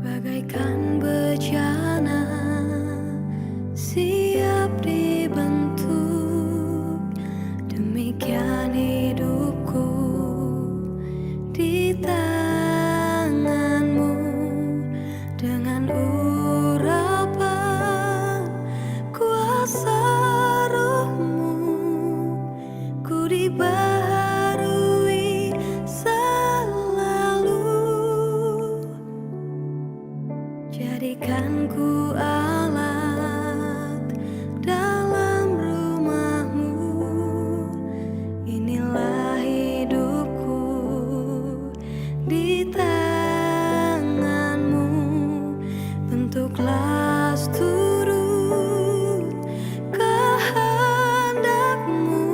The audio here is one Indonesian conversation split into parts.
Bagaikan bejana siap dibentuk, demikian hidupku di tanganmu. Dengan urapan kuasa rohmu, ku dibaharui selalu. Jadikan ku alat dalam rumahmu, inilah hidupku di tanganmu. Bentuklah turut kehendakmu,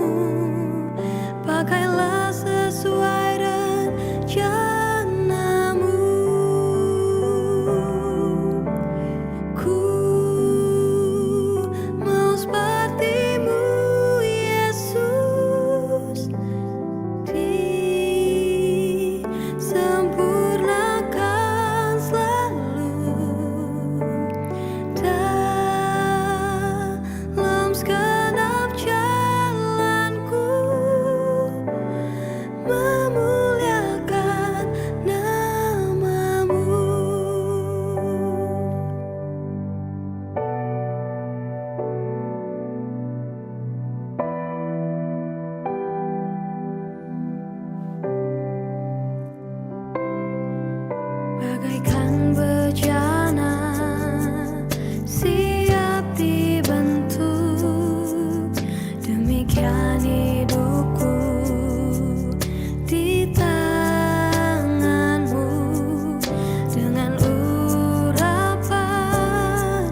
pakailah sesuai rencanamu. Ku mau sepertimu, Yesus, disempurnakan selalu dalam segenap jalanku, memuliakan namamu. Bagaikan bejana siap dibentuk, demikian hidupku di tanganmu. Dengan urapan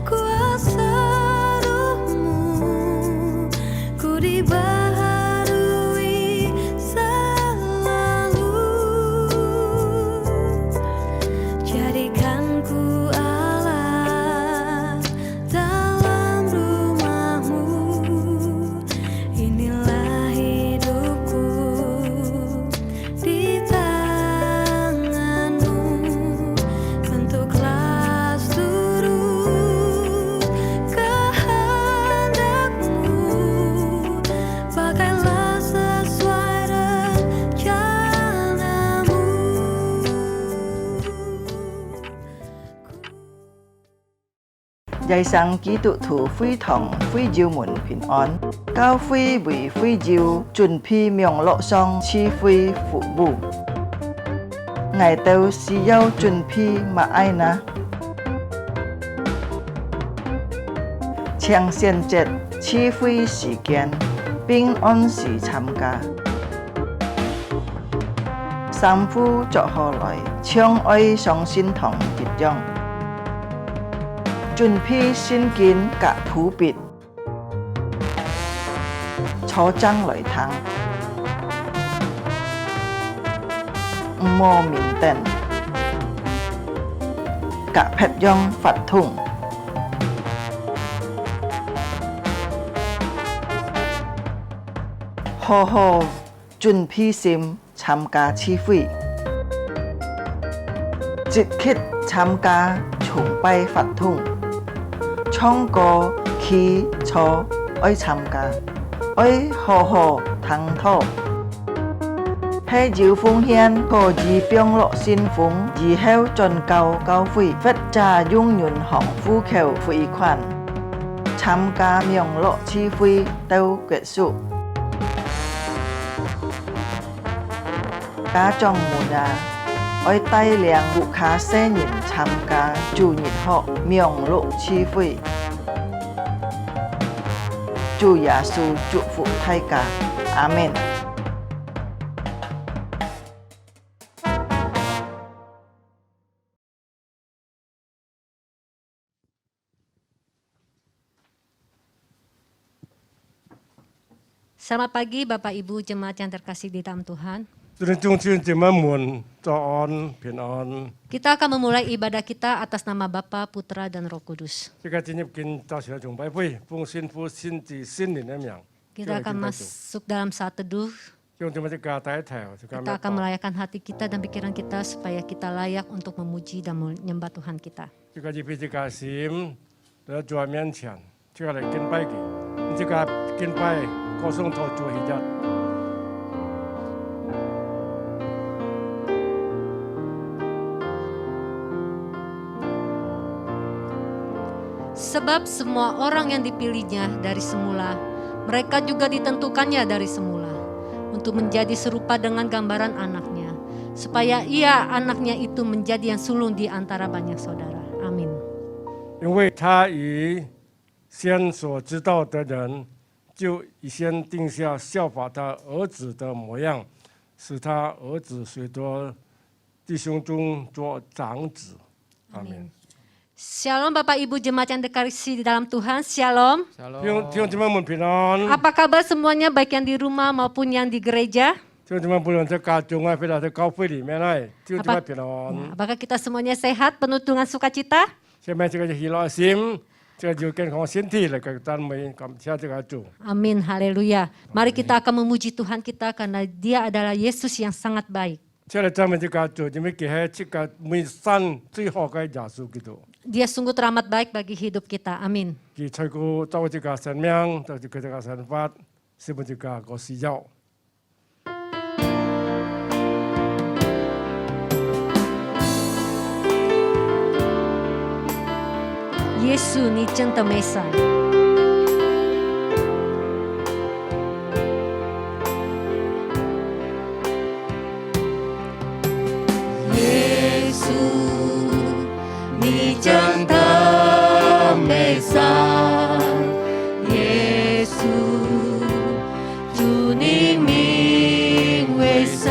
kuasa rohmu, ku dibaharui selalu. Jadikan ku alat dalam rumahmu, inilah hidupku di tanganmu. Bentuklah turut kehendakmu, pakailah sesuai rencanamu. Dạy sang ký tụ thủ phi thòng phi diệu mùn bình an, cao phi vì phi diệu chuẩn phi miệng lộ song chi phi phụ bù. Ngài tâu si yêu chuẩn phi mà ai na. Chàng xiên chết chi phi時間, bình an時參加. Sam phu cho họ lại, chương ơi song xin thòng dịch dòng. Chuẩn bị xin kiến cả thủ biệt, cho trang lợi thắng, mô mình tên, cả phép dòng phát thùng. Hồ hồ chuẩn bị xin tham gia chi phí, dịch khít tham gia chung bay phát thùng. Trong có khi cho ơi tham gia, ơi hồ hồ thắng thọ. Hay diệu phương hiền có gì biếng lộ xin phúng, gì heo tròn cao cao phi, phết trà dung nhuận hỏng phu khều phi khoản. Tham gia miệng lộ chi phi tâu kết束. Cá trong mùa đà, ôi tay liang vụ khá xe nhìn tham gia chủ nhật họ miệng lộ chi phi. Chúa Giêsu祝福大家，阿門。Selamat pagi Bapak Ibu jemaat yang terkasih di dalam Tuhan. Kita akan memulai ibadah kita atas nama Bapa, Putra, dan Roh Kudus. Kita akan masuk dalam saat teduh 用这么这个抬头，就 Kita akan melayakan hati kita dan pikiran kita supaya kita layak untuk memuji dan menyembah Tuhan kita. 这个就比这个心在主面前，这个来敬拜佢，这个敬拜歌颂他主一日。 Sebab semua orang yang dipilihnya dari semula, mereka juga ditentukannya dari semula untuk menjadi serupa dengan gambaran anaknya, supaya ia anaknya itu menjadi yang sulung di antara banyak saudara. Amin. 因为他以先所知道的人，就以先定下效法他儿子的模样，使他儿子随着弟兄中做长子。阿门。 Shalom Bapak Ibu Jemaat yang dikasihi di dalam Tuhan, Shalom. 弟兄姊妹们平安。 Apa kabar semuanya baik yang di rumah maupun yang di gereja? 弟兄姊妹不论在家中啊，非常在教会里面来，弟兄姊妹平安。 Apakah kita semuanya sehat, penuh dengan sukacita? 下面这个是喜乐心，这个就健康身体来给咱们感谢这个主。 Amin, haleluya. Mari kita akan memuji Tuhan kita karena Dia adalah Yesus yang sangat baik. 这个咱们这个主，因为给他这个每生最好的耶稣基督。 Dia sungguh teramat baik bagi hidup kita. Amin. 佢透過做這個生命，做這個生法，是不這個需要。 耶稣，你真的美善。耶稣，你真的美善。耶稣，主你名为圣。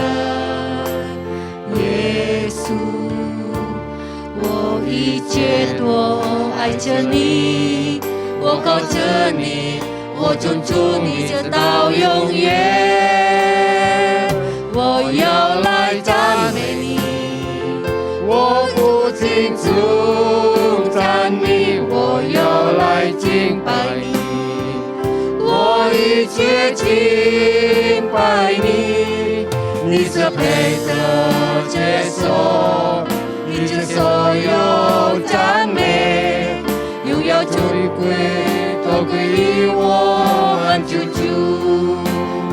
耶稣，我一切都爱着你，我靠着你，我尊重你直到永远。我要来赞美你，我不停颂赞你，我要来敬拜你，我一切敬拜你，你是配得接受。 一切所有赞美，荣耀尊贵都归于我们救主。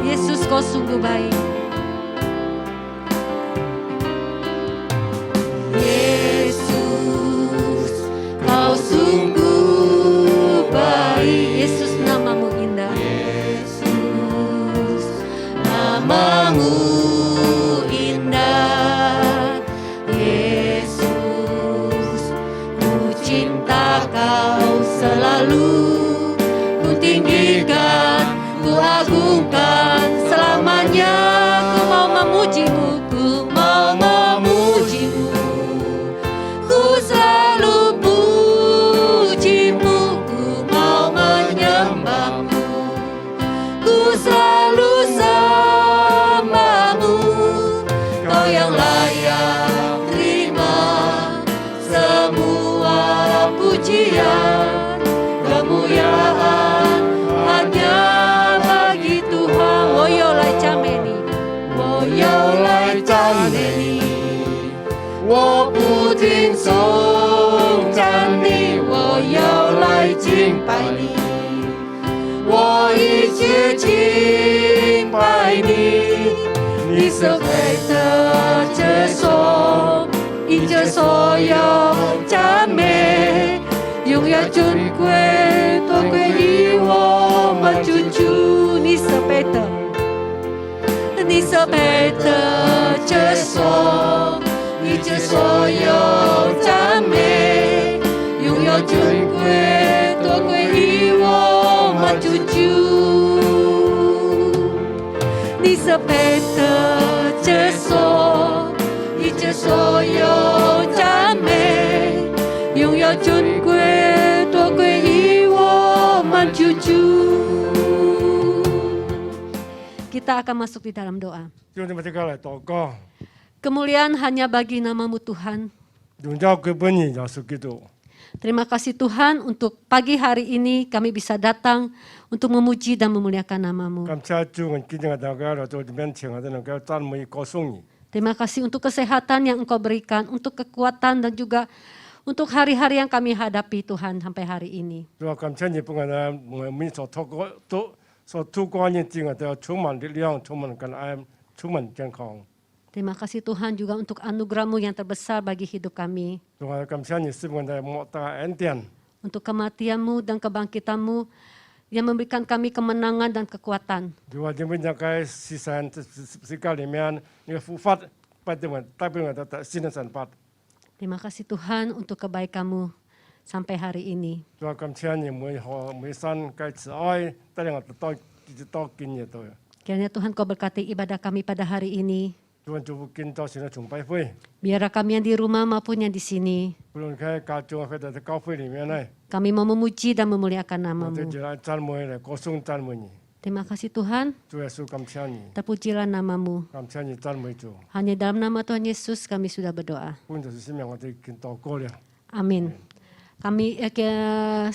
Yesus, kau sungguh baik. Yesus, kau sungguh baik. Yesus, namamu indah. Yesus, namamu indah. Kau selalu ku tinggikan, ku agungkan selamanya. Ku mau memujimu, ku mau memujimu. Ku selalu pujimu, ku mau menyembahmu. Ku selalu sembahmu, kau yang layak terima semua pujian, kemuliaan hanya bagi Tuhan. Woyolai cameni, woyolai cameni, 我不停颂赞你，我要来敬拜你，我一切敬拜你，你是配得接受一切所有赞美。 荣耀尊贵都归于我们主主，你是配得，你是配得接受一切所有赞美。荣耀尊贵都归于我们主主，你是配得接受一切所有赞美。 荣耀尊贵都归于我们主主。Kita akan masuk di dalam doa. 弟兄姊妹，这个来祷告， Kemuliaan hanya bagi namamu Tuhan. 荣耀归本人耶穌基督。Terima kasih Tuhan untuk pagi hari ini kami bisa datang untuk memuji dan memuliakan nama-Mu. 感謝主，我今日大家來到面前，我哋能夠讚美歌頌你。 Terima kasih untuk kesehatan yang Engkau berikan, untuk kekuatan dan juga untuk hari-hari yang kami hadapi Tuhan sampai hari ini. 主啊，感謝你不管我們所透過嘅經啊，都要充滿力量、充滿感恩、充滿健康。 Terima kasih Tuhan juga untuk anugerah-Mu yang terbesar bagi hidup kami. 主啊，感謝你是我哋莫大恩典。 Untuk kematian-Mu dan kebangkitan-Mu yang memberikan kami kemenangan dan kekuatan. 主啊，因為在世界裡面，你嘅復活帶俾我哋新嘅生活。 Terima kasih Tuhan untuk kebaikan-Mu sampai hari ini. 主啊，感謝你每生嘅慈愛，帶領我哋到今日度。 Kiranya Tuhan Kau berkati ibadah kami pada hari ini. 主啊，祝福見到現在崇拜會， Biarlah kami yang di rumah maupun yang di sini. 無論喺家中或者喺教會裡面咧， Kami mau memuji dan memuliakan 我哋 nama-Mu. 就來讚美你，歌頌讚美你。 Terima kasih Tuhan, 主耶穌，感謝你， terpujilah nama-Mu. 感謝你讚美主。 Hanya dalam nama Tuhan Yesus kami sudah berdoa. 本就是使命，我哋見禱告了。 Amin.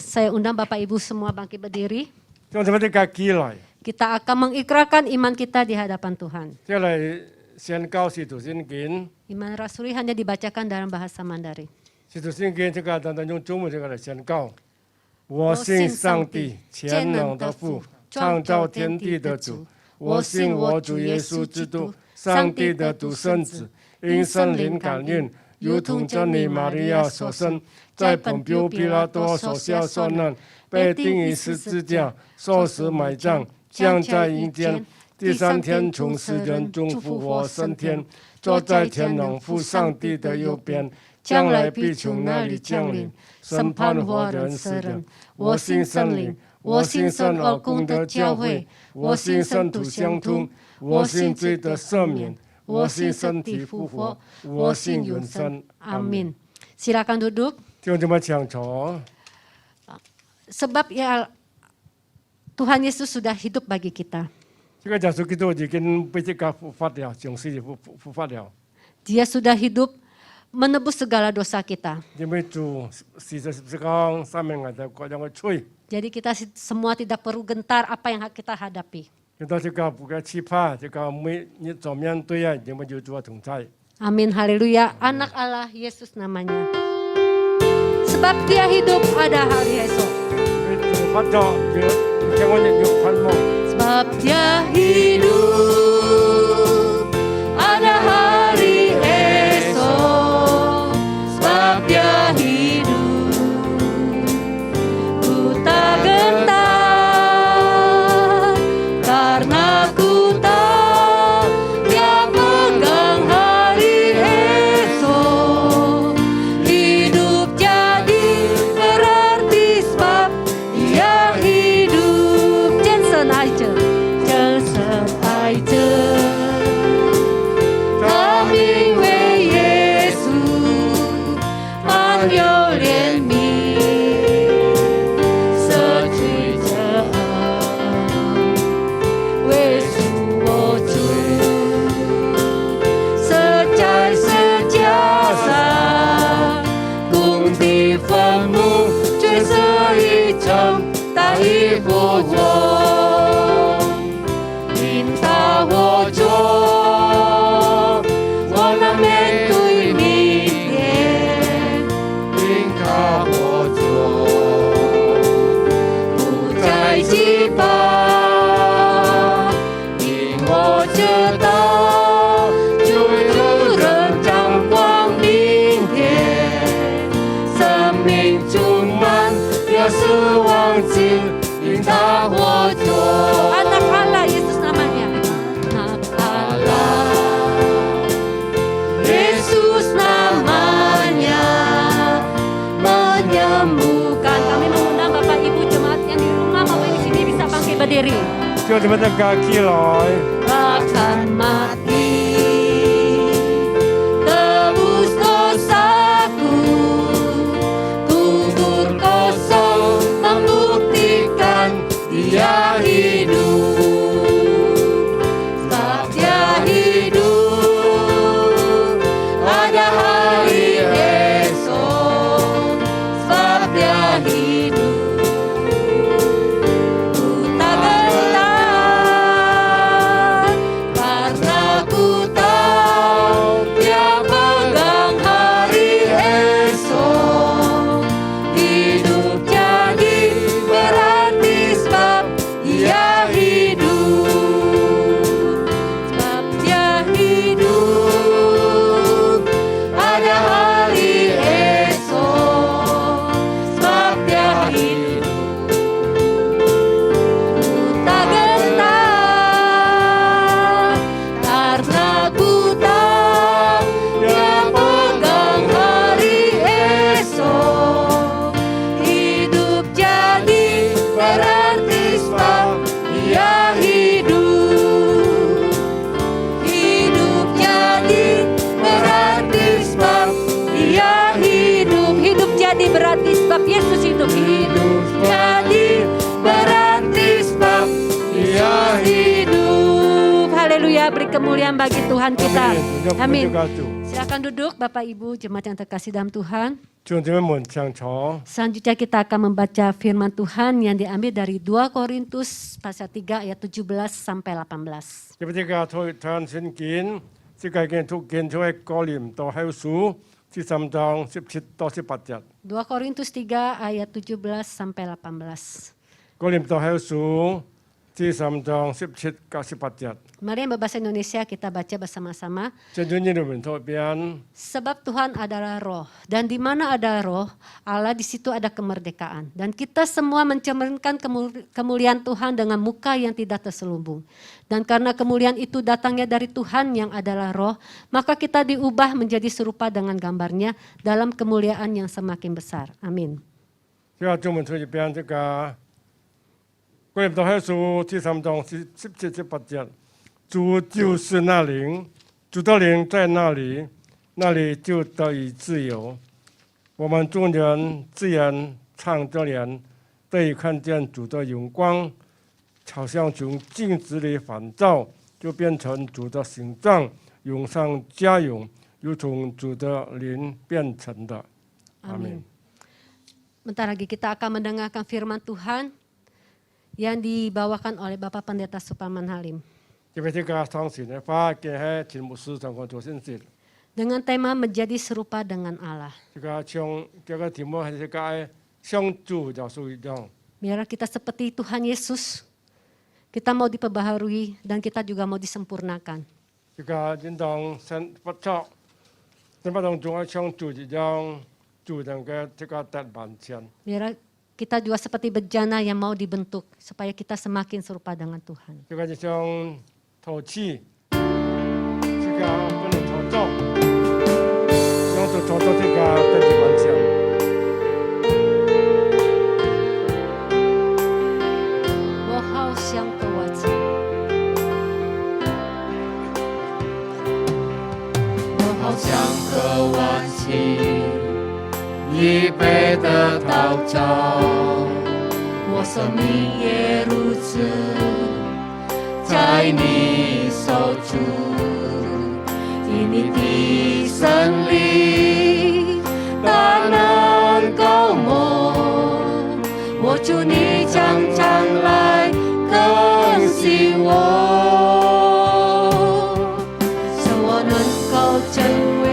Saya undang Bapak Ibu semua bangkit berdiri. 將我哋嘅起來， Kita akan mengikrarkan iman kita di hadapan Tuhan. 即係宣告使徒信經， Iman Rasuli hanya dibacakan dalam bahasa Mandarin. 使徒信經這個單單用中文這個來宣告。我信上帝，全能的父，創造天地的主。我信我主耶穌基督，上帝的獨生子，因聖靈感孕，如同真理瑪利亞所生，在本丟彼拉多所下受難，被釘於十字架，受死埋葬，降在陰間。第三天從死人中復活升天，坐在天上父上帝的右邊，將來必從那裡降臨，審判活人死人。我信聖靈，我信聖而公的教會，我信聖徒相通，我信罪的赦免，我信身體復活，我信永生。 Amin. Silakan duduk. 弟兄姊妹請坐。 Sebab ya Tuhan Yesus sudah hidup bagi kita. 這個耶穌基督已經被這個復活了，從死裡復活了。 Dia sudah hidup menebus segala dosa kita. 因為主死在十字架上面，我哋各樣嘅罪， Jadi kita semua tidak perlu gentar apa yang kita hadapi. 見到這個不該懼怕，這個你所面對啊，因為有主同在。 Amin, haleluya. Anak Allah, Yesus namanya. Sebab dia hidup ada hari esok. 因為主發咗，將我哋有盼望。 Sebab dia hidup ada hari esok. Sebab dia hidup ku tak gentar, karena ku tahu dia pegang hari esok. Hidup jadi berarti sebab dia hidup. Jensen aja, Jensen aja. Kami为耶稣满有怜悯，赦罪者为赎我罪，死在十架上，公的坟墓，罪色已成，大已复活。 因他活着，我能面对明天。因他活着，不再惧怕。因我知道，主人掌管明天，生命充满了死亡之，因他活着。Anak Allah, Yesus namanya. Anak Allah, Yesus namanya menyembuhkan. Kami mengundang Bapak Ibu jemaat yang di rumah maupun di sini bisa bangkit berdiri. 叫你們的家起來， Akan mati, tebus dosaku, kubur kosong membuktikan dia hidup. Sebab dia hidup, ada hari esok. Sebab jadi berarti sebab Yesus hidup. Hidup jadi berarti sebab Dia hidup. Haleluya, beri kemuliaan bagi Tuhan kita. Amin. Silakan duduk Bapak Ibu jemaat yang terkasih dalam Tuhan. 弟兄姐妹们，讲朝 Selanjutnya kita akan membaca firman Tuhan yang diambil dari 2 Korintus pasal 3 ayat 17 sampai 18. 这个睇先見，即係見出喺哥林多後書13章17到18節。 2 Korintus 3 ayat 17 sampai 18. 哥林多後書13章17到18節。 Mari yang berbahasa Indonesia kita baca bersama-sama. 正經裏面圖邊， Sebab Tuhan adalah roh, dan di mana ada roh, Allah di situ ada kemerdekaan. Dan kita semua mencerminkan kemuliaan Tuhan dengan muka yang tidak terselubung. Dan karena kemuliaan itu datangnya dari Tuhan yang adalah roh, maka kita diubah menjadi serupa dengan gambarnya dalam kemuliaan yang semakin besar. Amin. 即係中文圖入邊即個哥林多後書13章17、18節。 主就是那灵，主的灵在那里，那里就得以自由。我们众人自然唱着脸，得以看见主的荣光，好像从镜子里反照，就变成主的形状，涌上加涌，如从主的灵变成的。Amin. Bentar lagi kita akan mendengarkan firman Tuhan yang dibawakan oleh Bapak Pendeta Suparman Halim. 因為呢個當時咧，花嘅喺前牧師上個做先節， Dengan tema menjadi serupa dengan Allah. 呢個唱這個題目係呢個相助就屬於樣。 Biarlah kita seperti Tuhan Yesus. Kita mau diperbaharui dan kita juga mau disempurnakan. 呢個應當神不錯，神不當中嘅相助一樣，助人嘅這個得萬千。 Biarlah kita juga seperti bejana yang mau dibentuk supaya kita semakin serupa dengan Tuhan. 呢個就像陶瓷，呢個不能創作，用做創作呢個得萬千。 我好想渴望起，我好想渴望起一杯的祷告，我生命也如此，在你手中，以你的胜利大能高摩，我祝你常常来更新我，使我能够成为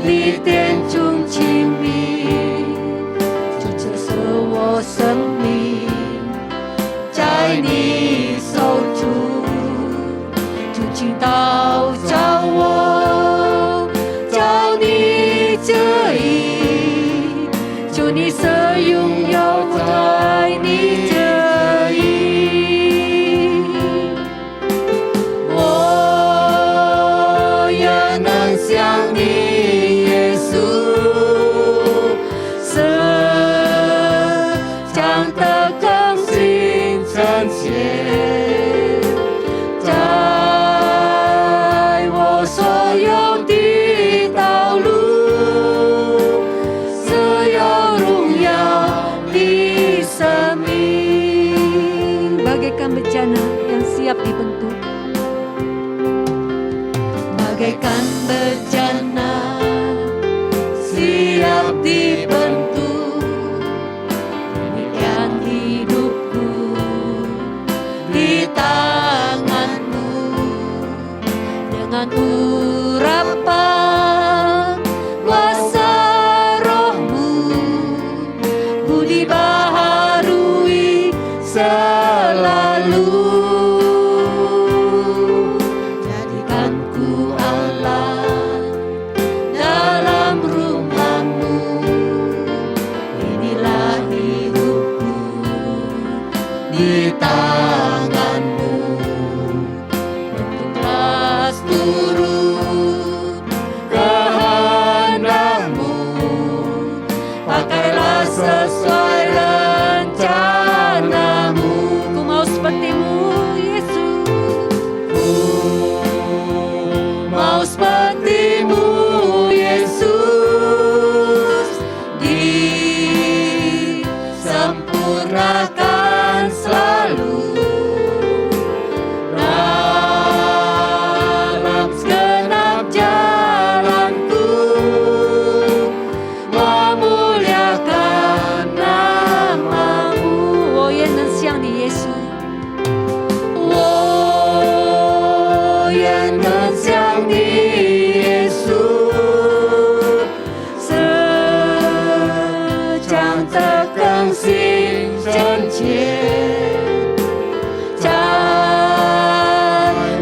你殿中清明，就这是我生命在你手中，就请祷照我，照你旨意，祝你所拥有在你旨意，我也能像你耶稣，是将的更新呈现，在我所有的道路，是有荣耀的生命。 bagaikan bejana yang siap dibentuk. Bagaikan bejana siap dibentuk, demikian hidupku di tanganmu, Dengan urapan kuasa rohmu, ku dibaharui selalu. Jadikan ku Allah dalam rumahmu, inilah hidupku di tanganmu. Bentuklah turut kehendakmu, pakailah sesuai rencanamu. ku mau sepertimu Yesus. Ku mau sepertimu Yesus, 心真切，在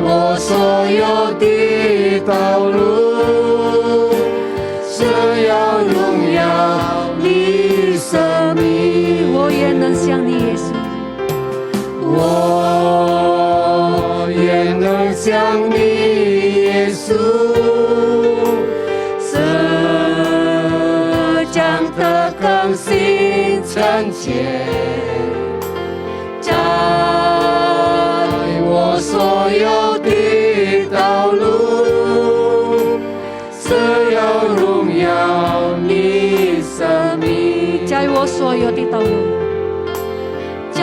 我所有的道路，是要荣耀你生命。我也能像你，耶稣。我也能像你，耶稣，是将的更新成全，在我所有的道路，是要荣耀你生命。在我所有的道路，在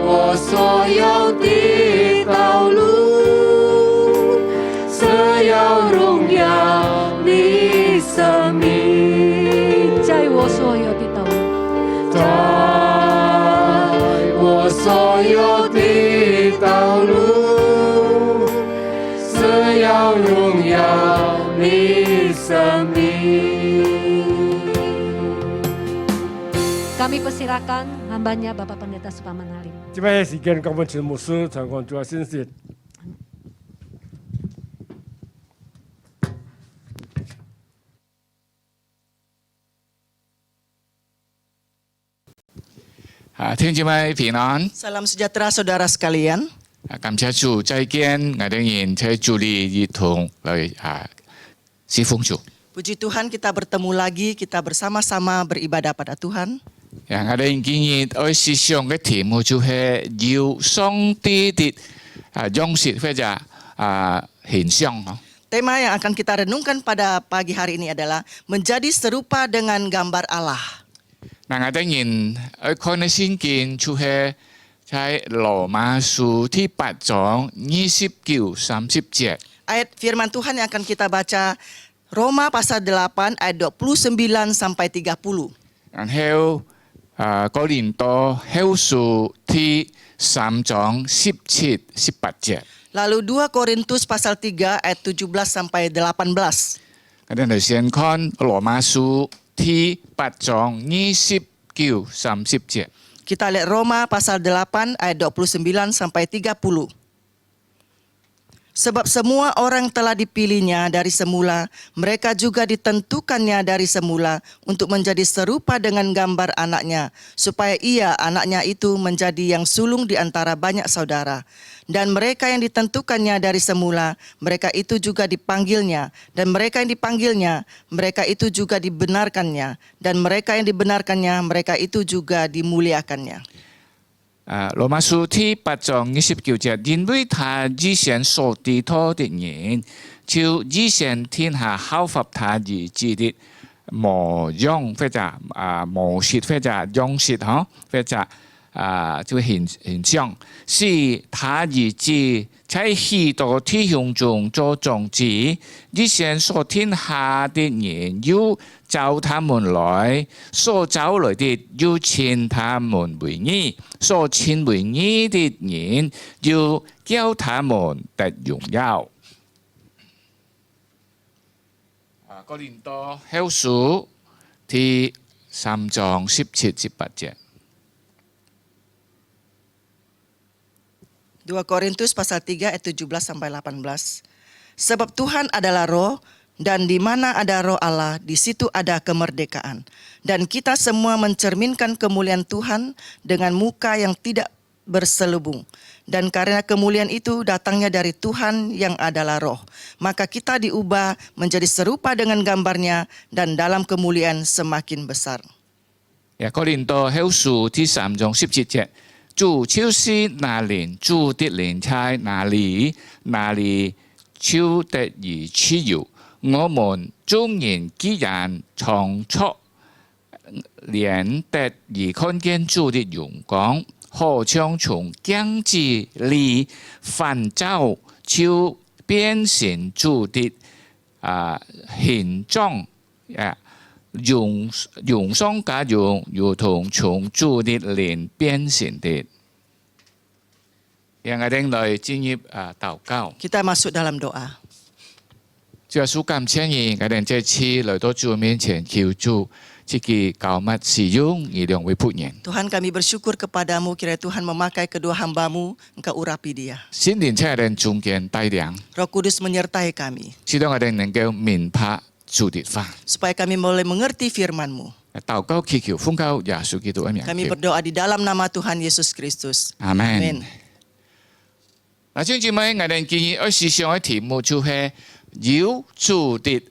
我所有的道路，是要荣耀你生命。在我所有的道路，在我所有的道路，是要荣耀你生命。 kami persilakan hambanya Bapak Pendeta Supaman Halim. 这边时间，我们请牧师传讲主要信息。聽姊妹平安。 Salam sejahtera saudara sekalian. 感謝主，再見，我哋人喺主裏一同嚟侍奉主。 Puji Tuhan kita bertemu lagi, kita bersama-sama beribadah pada Tuhan. 我哋今日愛思想嘅題目就係要上帝的樣式或者形象。 Tema yang akan kita renungkan pada pagi hari ini adalah menjadi serupa dengan gambar Allah. 我哋人愛看嘅聖經就係喺羅馬書第8章29、30節。 Ayat firman Tuhan yang akan kita baca Roma pasal 8 ayat 29 sampai 30. 然後哥林多後書第3章17、18節。 Lalu 2 Korintus pasal 3 ayat 17 sampai 18. 我哋嚟先看羅馬書第8章29、30節。 Kita lihat Roma pasal 8 ayat 29 sampai 30. Sebab semua orang telah dipilihnya dari semula, mereka juga ditentukannya dari semula untuk menjadi serupa dengan gambar anaknya, supaya ia, anaknya itu, menjadi yang sulung di antara banyak saudara. Dan mereka yang ditentukannya dari semula, mereka itu juga dipanggilnya. Dan mereka yang dipanggilnya, mereka itu juga dibenarkannya. Dan mereka yang dibenarkannya, mereka itu juga dimuliakannya. 羅馬書第8章29節，因為他預先所地土的人，就預先天下效法他兒子的模樣，或者模式，或者樣式，或者就形象，是他兒子在許多弟兄中做種子，預先所天下的人又召他們來，所召來的又稱他們為義，所稱為義的人又叫他們得榮耀。哥林多後書第3章17、18節。 2 Korintus pasal 3 ayat 17 sampai 18. Sebab Tuhan adalah roh, dan di mana ada roh Allah, di situ ada kemerdekaan. Dan kita semua mencerminkan kemuliaan Tuhan dengan muka yang tidak berselubung. Dan karena kemuliaan itu datangnya dari Tuhan yang adalah roh, maka kita diubah menjadi serupa dengan gambarnya dan dalam kemuliaan semakin besar. 哥林多後書第3章17節。 主就是那靈，主的靈在哪裡，哪裡就得以自由。我們眾人既然從初連得以看見主的榮光，何嘗從鏡子裡翻照，就變成主的形狀？用上加用，如同從主的靈變成的。讓我哋來進入禱告。 Kita masuk dalam doa. 主耶穌感謝你，我哋這次來到主面前求主，自己教物使用而兩位僕人。 Tuhan kami bersyukur kepadamu, kiranya Tuhan memakai kedua hambamu, Engkau urapi dia. 聖靈在我哋中間帶領， Roh Kudus menyertai kami, 使到我哋能夠明白主的話。 supaya kami boleh mengerti firman-Mu. 禱告祈求奉靠耶穌基督嘅名 Kami 求， berdoa di dalam nama Tuhan Yesus Kristus. 阿門 Amin.。嗱，弟兄姊妹，我哋建議我時常嘅題目就係有主的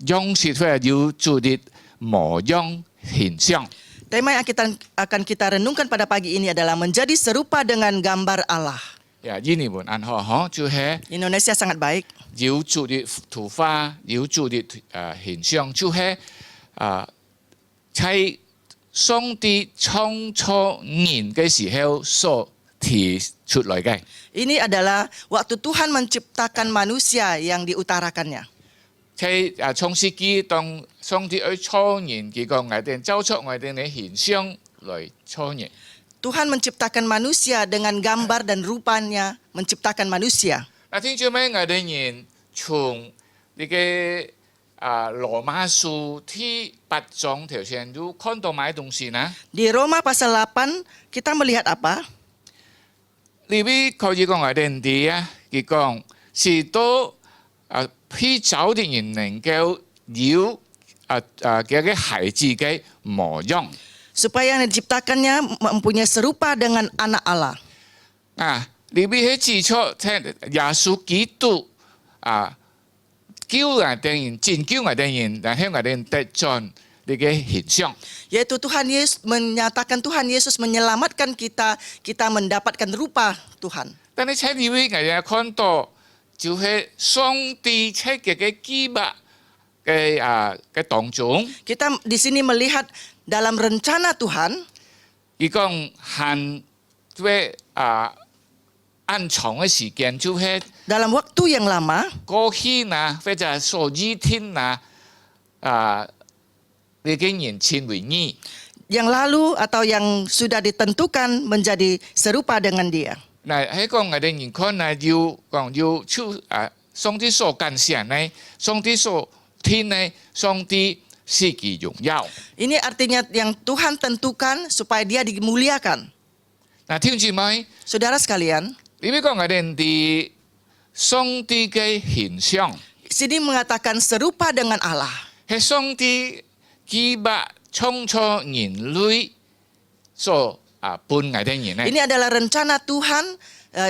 樣式或者有主的模樣形象。 Tema yang akan kita renungkan pada pagi ini adalah menjadi serupa dengan gambar Allah. 英文按好嗬，就係 Indonesia sangat baik. 有主的圖畫，有主的形象，就係喺上帝創造人嘅時候所提出來嘅。 Ini adalah waktu Tuhan menciptakan manusia yang diutarakannya. 喺創世記當上帝去創人，佢講我哋照出我哋嘅形象來創人。 Tuhan menciptakan manusia dengan gambar dan rupanya menciptakan manusia. 嗱，聽住咩？我哋人從呢個羅馬書第8章頭先都看到買東西呢。 Di Roma pasal 8 kita melihat apa? 呢邊可以講我哋啲啊，佢講是到披找的人能夠有嘅孩子嘅模樣。 Supaya yang diciptakannya mempunyai serupa dengan anak Allah. 啊，呢邊係指出聽耶穌基督叫我哋人，拯救我哋人，然後我哋人得盡呢個形象。 Yaitu Tuhan Yesus menyatakan Tuhan Yesus menyelamatkan kita, kita mendapatkan rupa Tuhan. 但係喺呢邊我哋看到就係上帝喺嘅計劃嘅當中， Kita di sini melihat dalam rencana Tuhan, 佢講限嘅按長嘅時間就係 dalam waktu yang lama, 過去呐，或者數以天呐呢個人稱為義。 yang lalu atau yang sudah ditentukan menjadi serupa dengan dia. 嗱，喺講我哋人看啊，要講要出上帝所幹事呢，上帝所天呢，上帝是其榮耀。 Ini artinya yang Tuhan tentukan supaya dia dimuliakan. 嗱，聽住咪？ Saudara sekalian, 你邊講我哋啲上帝嘅形象， sini mengatakan serupa dengan Allah. 係上帝計劃創造人類所伴我哋人呢。 Ini adalah rencana Tuhan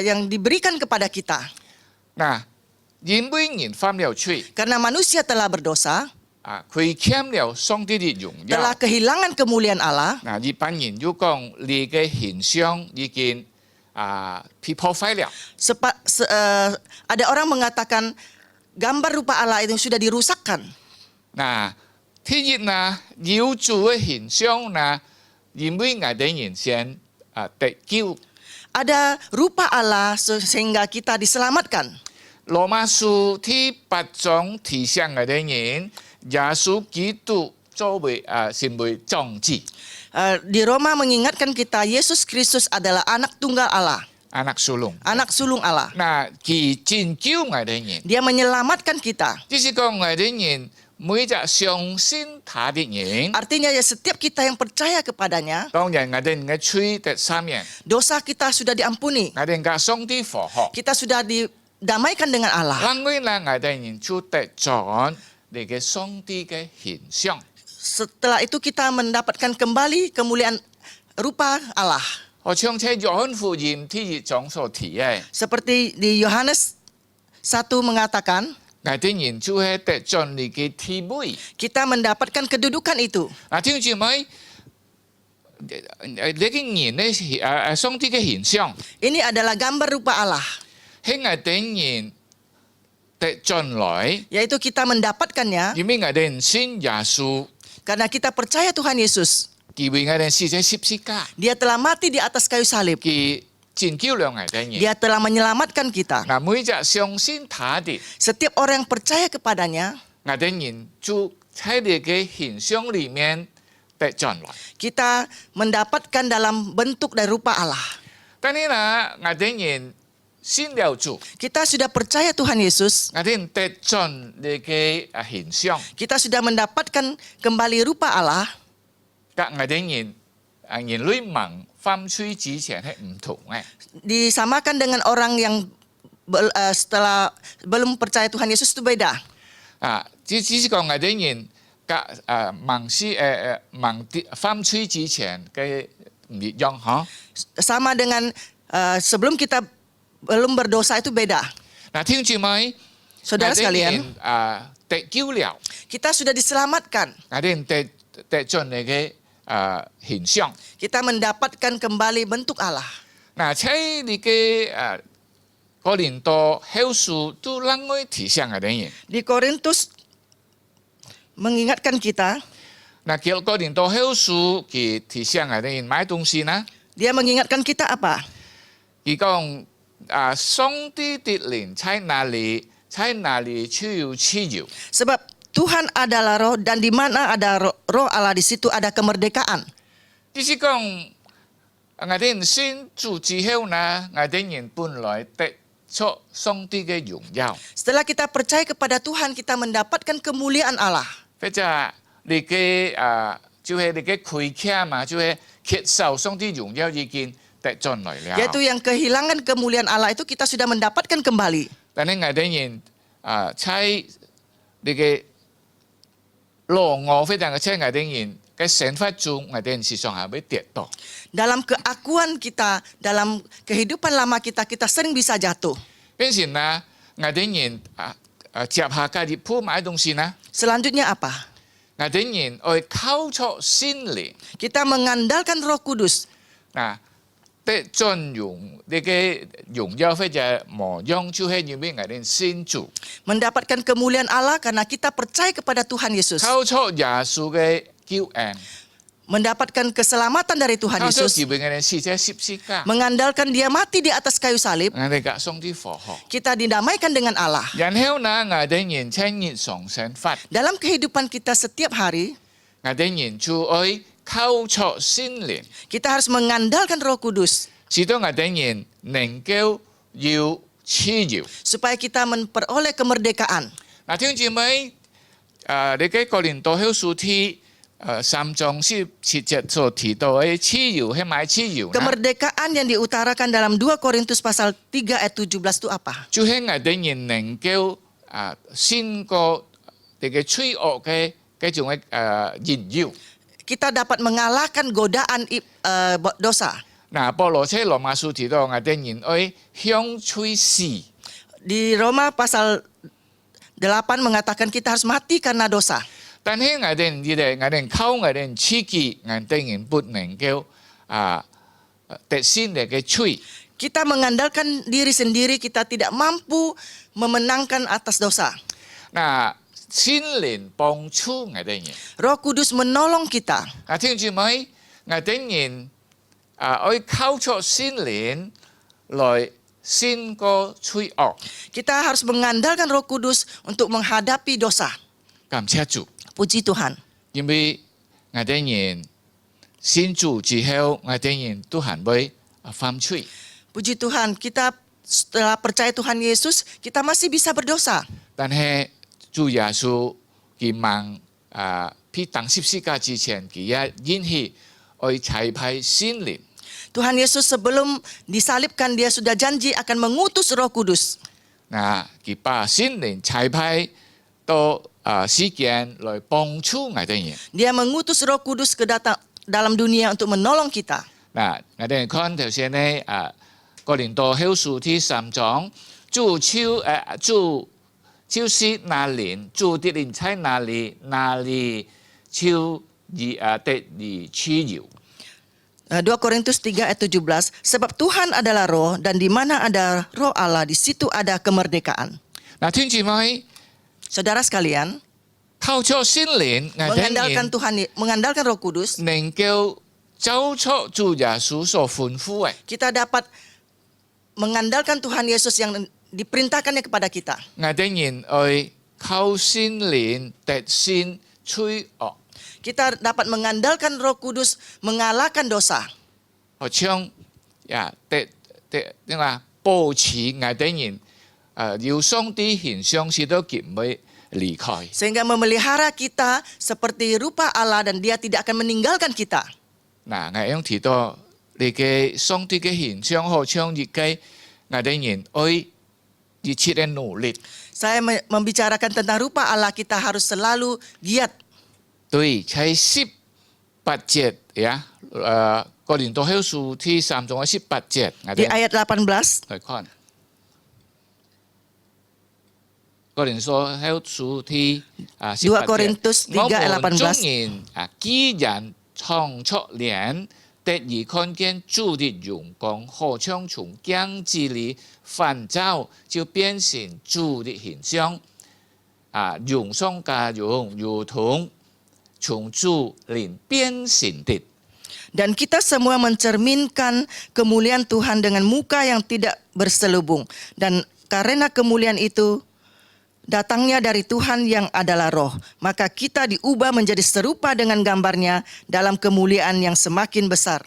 yang diberikan kepada kita. 嗱，因為人犯了罪， Karena manusia telah berdosa, 佢欠了上帝的榮 telah 耀。 kehilangan kemuliaan Allah. 嗱，一般人要講你嘅形象已經被破壞了。 Ada orang mengatakan gambar rupa Allah itu sudah dirusakkan. 嗱，第一呢，有主嘅形象呢，因為我哋人先得救。 Ada rupa Allah sehingga kita diselamatkan. 羅馬書第8章提醒我哋人，耶穌基督作為成為長子， Di Roma mengingatkan kita Yesus Kristus adalah anak tunggal Allah, anak sulung。 anak sulung Allah. 嗱，佢拯救我哋人， Dia menyelamatkan kita. 即是講我哋人每隻相信他的人， Artinya ya setiap kita yang percaya kepadanya, 當然我哋人嘅罪得赦免， dosa kita sudah diampuni. 我哋嘅上帝復活。 Kita sudah didamaikan dengan Allah. 因為呢，我哋人就得咗你嘅上帝嘅形象。 Setelah itu kita mendapatkan kembali kemuliaan rupa Allah. 好像喺約翰福音第1章所提嘅， Seperti di Yohanes 1 mengatakan, 我哋人就係得咗你嘅地位。 kita mendapatkan kedudukan itu. 嗱，聽住咪？呢個人呢，上帝嘅形象， Ini adalah gambar rupa Allah, 喺我哋人得進來， yaitu kita mendapatkannya 因為我哋人信耶穌， karena kita percaya Tuhan Yesus. 佢為我哋死在十字架， Dia telah mati di atas kayu salib. 佢拯救了我哋人。 Dia telah menyelamatkan kita. 嗱，每隻相信他的， Setiap orang yang percaya kepadanya, 我哋人就喺你嘅形象裡面得進來。 kita mendapatkan dalam bentuk dan rupa Allah. 但係呢，我哋人信了主， Kita sudah percaya Tuhan Yesus. 我哋人得進你嘅形象， Kita sudah mendapatkan kembali rupa Allah. 甲我哋人類盲犯罪之前係唔同嘅。 Disamakan dengan orang yang setelah belum percaya Tuhan Yesus itu beda. 只是講我哋人甲盲犯罪之前嘅唔一樣嗬。 Sama dengan sebelum kita belum berdosa itu beda. 嗱，聽住咪， Saudara sekalian, 得救了， kita sudah diselamatkan. 我哋得進嚟嘅形象。 Kita mendapatkan kembali bentuk Allah. 嗱，喺你嘅哥林多後書都啷個提醒我哋人？ Di Korintus mengingatkan kita, 嗱，叫哥林多後書佢提醒我哋人買東西呢？ dia mengingatkan kita apa? 佢講上帝的靈在哪裡就有自由。 Sebab Tuhan adalah roh dan di mana ada roh Allah di situ ada kemerdekaan. 即是講我哋人信主之後呢，我哋人本來得出上帝嘅榮耀。 Setelah kita percaya kepada Tuhan, kita mendapatkan kemuliaan Allah. 或者你嘅就係你嘅虧欠嘛，就係接受上帝榮耀已經得進來了。 Yaitu yang kehilangan kemuliaan Allah itu kita sudah mendapatkan kembali. 但係我哋人在你嘅老我非常嘅車，我哋人嘅想法中，我哋人時常係會跌倒。 Dalam keakuan kita, dalam kehidupan lama kita, kita sering bisa jatuh. 變成呢，我哋人接下家己鋪買東西呢， Selanjutnya apa? 我哋人愛靠出心靈。 Kita mengandalkan Roh Kudus. 嗱，得盡用你嘅榮耀或者模樣，就係因為我哋信主， Mendapatkan kemuliaan Allah karena kita percaya kepada Tuhan Yesus. 靠出耶穌嘅救恩， Mendapatkan keselamatan dari Tuhan 靠出 Yesus. 自己嘅死者十字架， Mengandalkan dia mati di atas kayu salib. 我哋嘅上帝復活。 Kita didamaikan dengan Allah. 然後呢，我哋人喺日常生活， Dalam kehidupan kita setiap hari, 我哋人就愛靠出心靈， kita harus mengandalkan Roh Kudus. 使到我哋人能夠有自由。 Supaya kita memperoleh kemerdekaan. 嗱，聽姊妹，你嘅哥林多後書ที่3章17節所提到嘅自由係咪自由呢？ Kemerdekaan yang diutarakan dalam 2 Korintus pasal 3 ayat 17 itu apa? 就係我哋人能夠勝過你嘅罪惡嘅種嘅引誘。 Kita dapat mengalahkan godaan dosa. 嗱，保羅喺羅馬書提到我哋人愛向罪死， Di Roma pasal 8 mengatakan kita harus mati karena dosa. 但係我哋靠我哋自己，我哋人不能夠得勝你嘅罪。 Kita mengandalkan diri sendiri, kita tidak mampu memenangkan atas dosa. 嗱，聖靈幫助我哋人。 Roh Kudus menolong kita. 聽住咪，我哋人愛靠出聖靈來勝過罪惡。 Kita harus mengandalkan Roh Kudus untuk menghadapi dosa. 感謝主， Puji Tuhan. 因為我哋人信主之後，我哋人都係會犯罪。 Puji Tuhan, kita setelah percaya Tuhan Yesus, kita masih bisa berdosa. 但係主耶穌佢問披當十字架之前，佢也應許愛差派聖靈。 Tuhan Yesus sebelum disalibkan, dia sudah janji akan mengutus Roh Kudus. 嗱，佢把聖靈差派到世間來幫助我哋人。 Dia mengutus Roh Kudus ke dalam dunia untuk menolong kita. 嗱，我哋看頭先呢哥林多後書第3章，主就是那靈，主的靈在哪裡，那裡就得以自由。 2 Korintus 3 ayat 17, sebab Tuhan adalah roh dan di mana ada roh Allah di situ ada kemerdekaan. 嗱，聽住咪， Saudara sekalian, 靠著聖靈，我哋 mengandalkan Roh Kudus, 能夠走出主耶穌所吩咐嘅。 kita dapat mengandalkan Tuhan Yesus yang diperintahkannya kepada kita. 我哋人愛靠聖靈得勝罪惡， Kita dapat mengandalkan Roh Kudus mengalahkan dosa. 好像保持我哋人有上帝形象，使到佢唔會離開。 Sehingga memelihara kita seperti rupa Allah dan dia tidak akan meninggalkan kita. 嗱，我用提到你嘅上帝嘅形象，好像而家我哋人愛熱切嘅努力， Saya membicarakan tentang rupa Allah, kita harus selalu giat. 對，喺18節呀，哥林多後書ที่3章18節，我 Di 哋 ayat 18, 嚟看。哥林多後書ที่2 Korintus 3 ayat 我們 18. 眾人既然從初年得以看見主的榮光，好像從鏡子裡反照，就變成主的形象。榮上加榮，如同從主靈變成的。 Dan kita semua mencerminkan kemuliaan Tuhan dengan muka yang tidak berselubung. Dan karena kemuliaan itu datangnya dari Tuhan yang adalah roh, maka kita diubah menjadi serupa dengan gambarnya dalam kemuliaan yang semakin besar.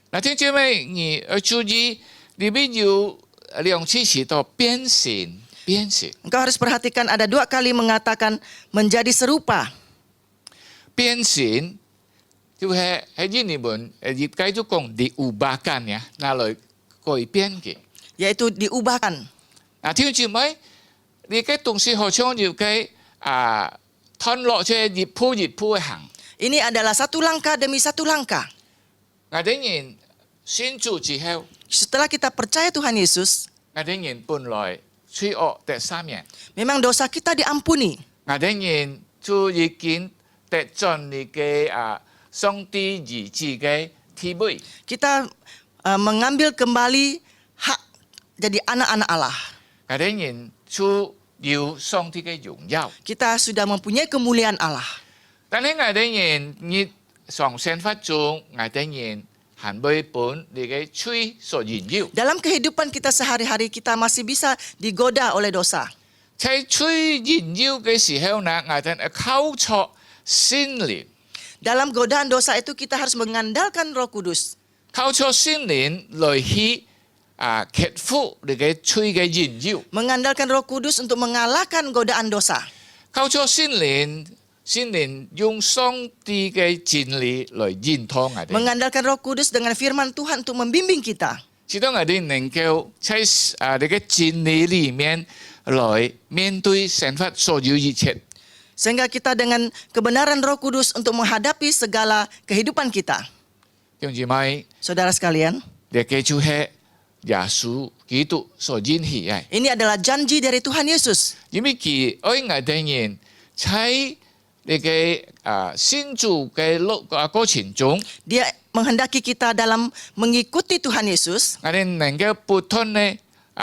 那弟兄姐妹，你要注意，里面有2次提到變形，變形， Engkau harus perhatikan ada 2 kali mengatakan menjadi serupa. 變形就係喺英文業界都講diubahkan ya，拿來改變嘅。 Yaitu diubahkan. 弟兄姊妹，你嘅東西好像要嘅吞落去一步一步行。 Ini adalah satu langkah demi satu langkah. 我哋人信主之後， Setelah kita percaya Tuhan Yesus, 我哋人本來罪惡得赦免， memang dosa kita diampuni. 我哋人就已經得盡你嘅上帝兒子嘅地位。 Kita mengambil kembali hak jadi anak-anak Allah. 我哋人就有上帝嘅榮耀。 Kita sudah mempunyai kemuliaan Allah. 但係我哋人日常生活中，我哋人還未本你嘅罪所引誘。 Dalam kehidupan kita sehari-hari kita masih bisa digoda oleh dosa. 在罪引誘嘅時候呢，我哋靠著聖靈， Dalam godaan dosa itu kita harus mengandalkan Roh Kudus. 靠著聖靈來去克服你嘅罪嘅引誘。 Mengandalkan Roh Kudus untuk mengalahkan godaan dosa. 靠著聖靈用上帝嘅真理來引導我哋， Mengandalkan Roh Kudus dengan firman Tuhan untuk membimbing kita. 使到我哋能夠在你嘅真理裡面來面對生活所有一切。 Sehingga kita dengan kebenaran Roh Kudus untuk menghadapi segala kehidupan kita. 弟兄姊妹， Saudara sekalian, 呢個就係耶穌基督所應許嘅， ini adalah janji dari Tuhan Yesus. 因為佢愛我哋人喺呢個信主嘅過程中， Dia menghendaki kita dalam mengikuti Tuhan Yesus. 我哋能夠不斷呢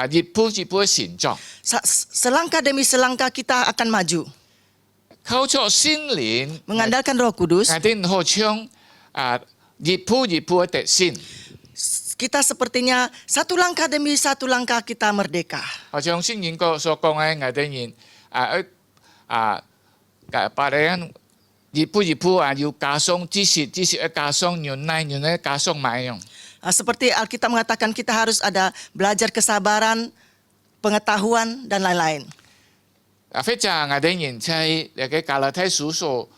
一步一步成長。 Selangkah demi selangkah kita akan maju. 靠著聖靈， Mengandalkan Roh Kudus, 我哋好像一步一步得勝。 kita sepertinya satu langkah demi satu langkah kita merdeka. 好像聖經所講嘅，我哋人把人一步一步要加上知識要加上忍耐加上愛用。 Seperti Alkitab mengatakan kita harus ada belajar kesabaran, pengetahuan, dan lain-lain. 或者我哋人在呢個加拉太書所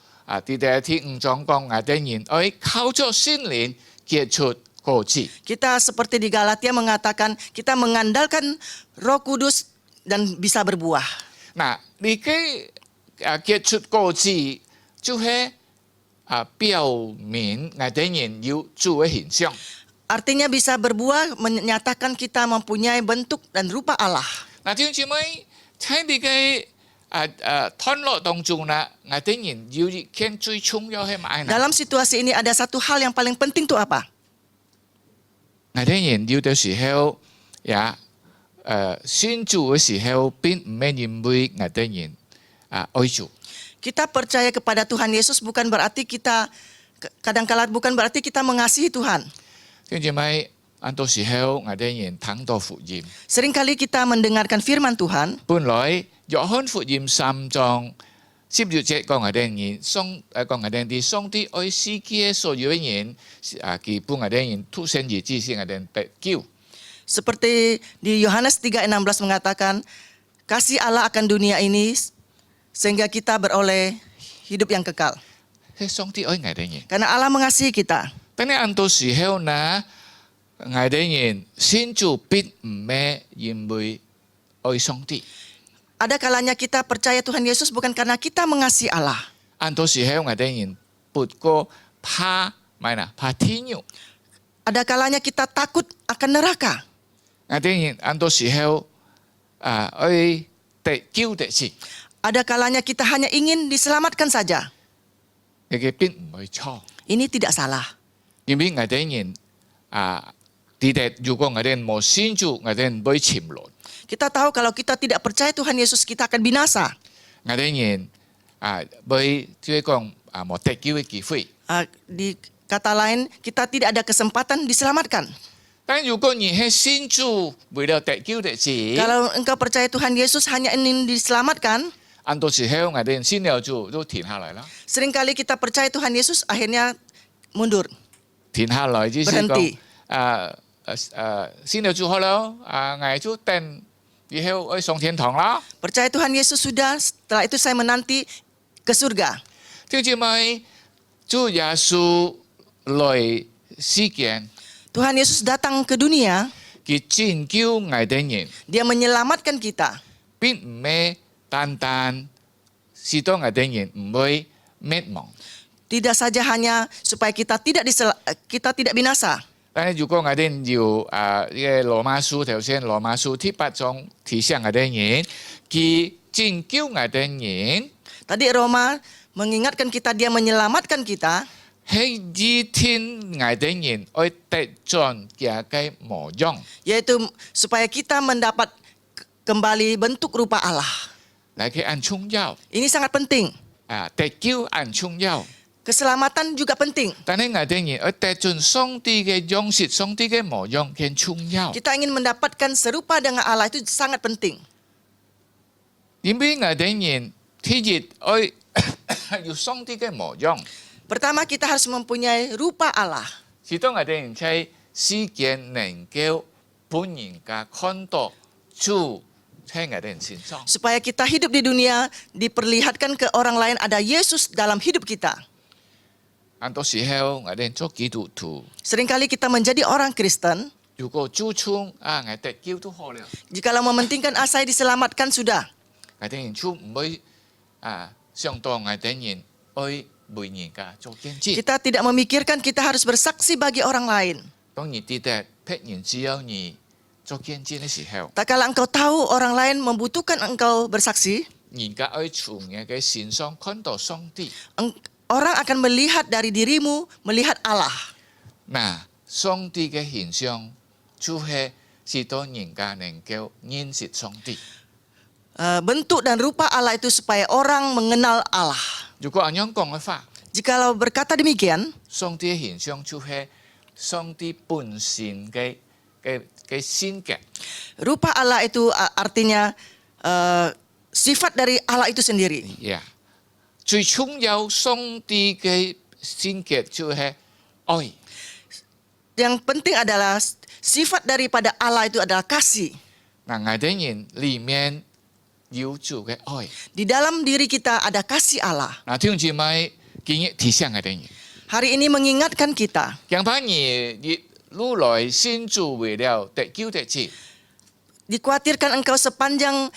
第5章講，我哋人愛靠著聖靈結出果子。 Kita seperti di Galatia mengatakan kita mengandalkan Roh Kudus dan bisa berbuah. 嗱，呢個結出果子就係表明我哋人有主嘅形象。 Artinya bisa berbuah menyatakan kita mempunyai bentuk dan rupa Allah. 嗱，弟兄姊妹，喺呢個吞落當中啦，我哋人要一件最重要係乜嘢？ Dalam situasi ini ada satu hal yang paling penting itu apa? 我哋人要嘅時候，信主嘅時候並唔係因為我哋人愛主。 Kita percaya kepada Tuhan Yesus bukan berarti kita kadang-kala bukan berarti kita mengasihi Tuhan. 弟兄姊妹，很多時候我哋人聽到福音， Seringkali kita mendengarkan firman Tuhan. 本來約翰福音3章16節講我哋人講我哋啲上帝愛世界所有嘅人，佢幫我哋人出生而至先我哋得救。 Seperti di Yohanes 3:16 mengatakan, kasih Allah akan dunia ini sehingga kita beroleh hidup yang kekal. 係上帝愛我哋人。 Karena Allah mengasihi kita. 等你按到時候呢，我哋人先就必唔咩，因為愛上帝。 Ada kalanya kita percaya Tuhan Yesus bukan karena kita mengasihi Allah. 按到時候我哋人不過怕咩啦，怕天獄。 Ada kalanya kita takut akan neraka. 我哋人按到時候愛得救得死， Ada kalanya kita hanya ingin diselamatkan saja. 你嘅必唔會錯。 Ini tidak salah. 因為我哋人如果我哋人冇信主，我哋人會沉淪。 Kita tahu kalau kita tidak percaya Tuhan Yesus, kita akan binasa. 我哋人會即係講冇得救嘅機會。 Di kata lain, kita tidak ada kesempatan diselamatkan. 但如果你係信主，為了得救得死， Kalau engkau percaya Tuhan Yesus hanya ingin diselamatkan, 按到時候我哋人信了主都停下來啦。 seringkali kita percaya Tuhan Yesus akhirnya mundur. 停下來即係 Berhenti. 講信了主好了，我就等以後去上天堂啦。 Percaya Tuhan Yesus sudah, setelah itu saya menanti ke surga. 弟兄姊妹，主耶穌來世間， Tuhan Yesus datang ke dunia, 佢拯救我哋人， Dia menyelamatkan kita. 並唔係單單使到我哋人唔會滅亡。 Tidak saja hanya supaya kita tidak binasa. 但係如果我哋要嘅羅馬書頭先羅馬書第8章提醒我哋人，佢拯救我哋人。 Tadi Roma mengingatkan kita, Dia menyelamatkan kita. 係以天我哋人愛得盡佢嘅模樣， Yaitu supaya kita mendapat kembali bentuk rupa Allah. 嚟佢按重要， Ini sangat penting. 得救按重要。 Keselamatan juga penting. 但係我哋人愛得盡上帝嘅樣式、上帝嘅模樣更重要， Kita ingin mendapatkan serupa dengan Allah itu sangat penting. 因為我哋人天日愛要上帝嘅模樣， Pertama kita harus mempunyai rupa Allah. 使到我哋人在世間能夠本人嘅看到主喺我哋人身上。 Supaya kita hidup di dunia diperlihatkan ke orang lain ada Yesus dalam hidup kita. 按到時候我哋人做基督徒， Seringkali kita menjadi orang Kristen, 如果主衝我得救都好了。 jikalau mementingkan saya diselamatkan sudah. 我哋人就唔會想到我哋人愛為人家做見證。 Kita tidak memikirkan kita harus bersaksi bagi orang lain. 當你記得別人只有你做見證嘅時候， Tak kala engkau tahu orang lain membutuhkan engkau bersaksi, 人家愛從你嘅身上看到上帝。 orang akan melihat dari dirimu, melihat Allah. 嗱，上帝嘅形象就係使到人家能夠認識上帝。 Bentuk dan rupa Allah itu supaya orang mengenal Allah. 如果按樣講嘅話， Jikalau berkata demikian, 上帝嘅形象就係上帝本身嘅性格。 rupa Allah itu artinya sifat dari Allah itu sendiri.呀，最重要上帝嘅性格就係愛。 Yang penting adalah sifat daripada Allah itu adalah kasih. 嗱，我哋人裡面有主嘅愛。 Di dalam diri kita ada kasih Allah. 嗱，弟兄姊妹，今日提醒我哋人， Hari ini mengingatkan kita, 恐怕你路來先主為了得救得死， dikhawatirkan engkau sepanjang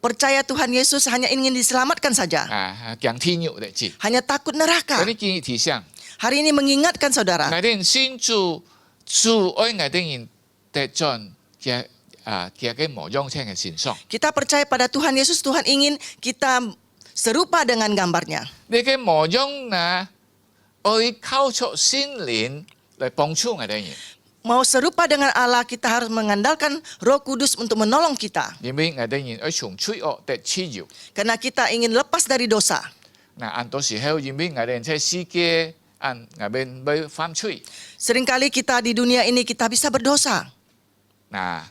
percaya Tuhan Yesus hanya ingin diselamatkan saja. 驚天獄得死。 Hanya takut 所 neraka. 以今日提醒， Hari ini mengingatkan 我 saudara, 哋人先主愛我哋人得盡嘅嘅模樣喺嘅身上。 kita percaya pada Tuhan Yesus, Tuhan ingin kita serupa dengan gambarnya. 你嘅模樣呢，愛靠出心靈嚟幫助我哋人， Mau serupa dengan Allah, kita harus mengandalkan Roh Kudus untuk menolong kita. 因為我哋人愛從罪惡得自由。 Karena kita ingin lepas dari dosa. 嗱，按到時候因為我哋人喺世界我哋會犯罪。 Seringkali kita di dunia ini kita bisa berdosa. 嗱，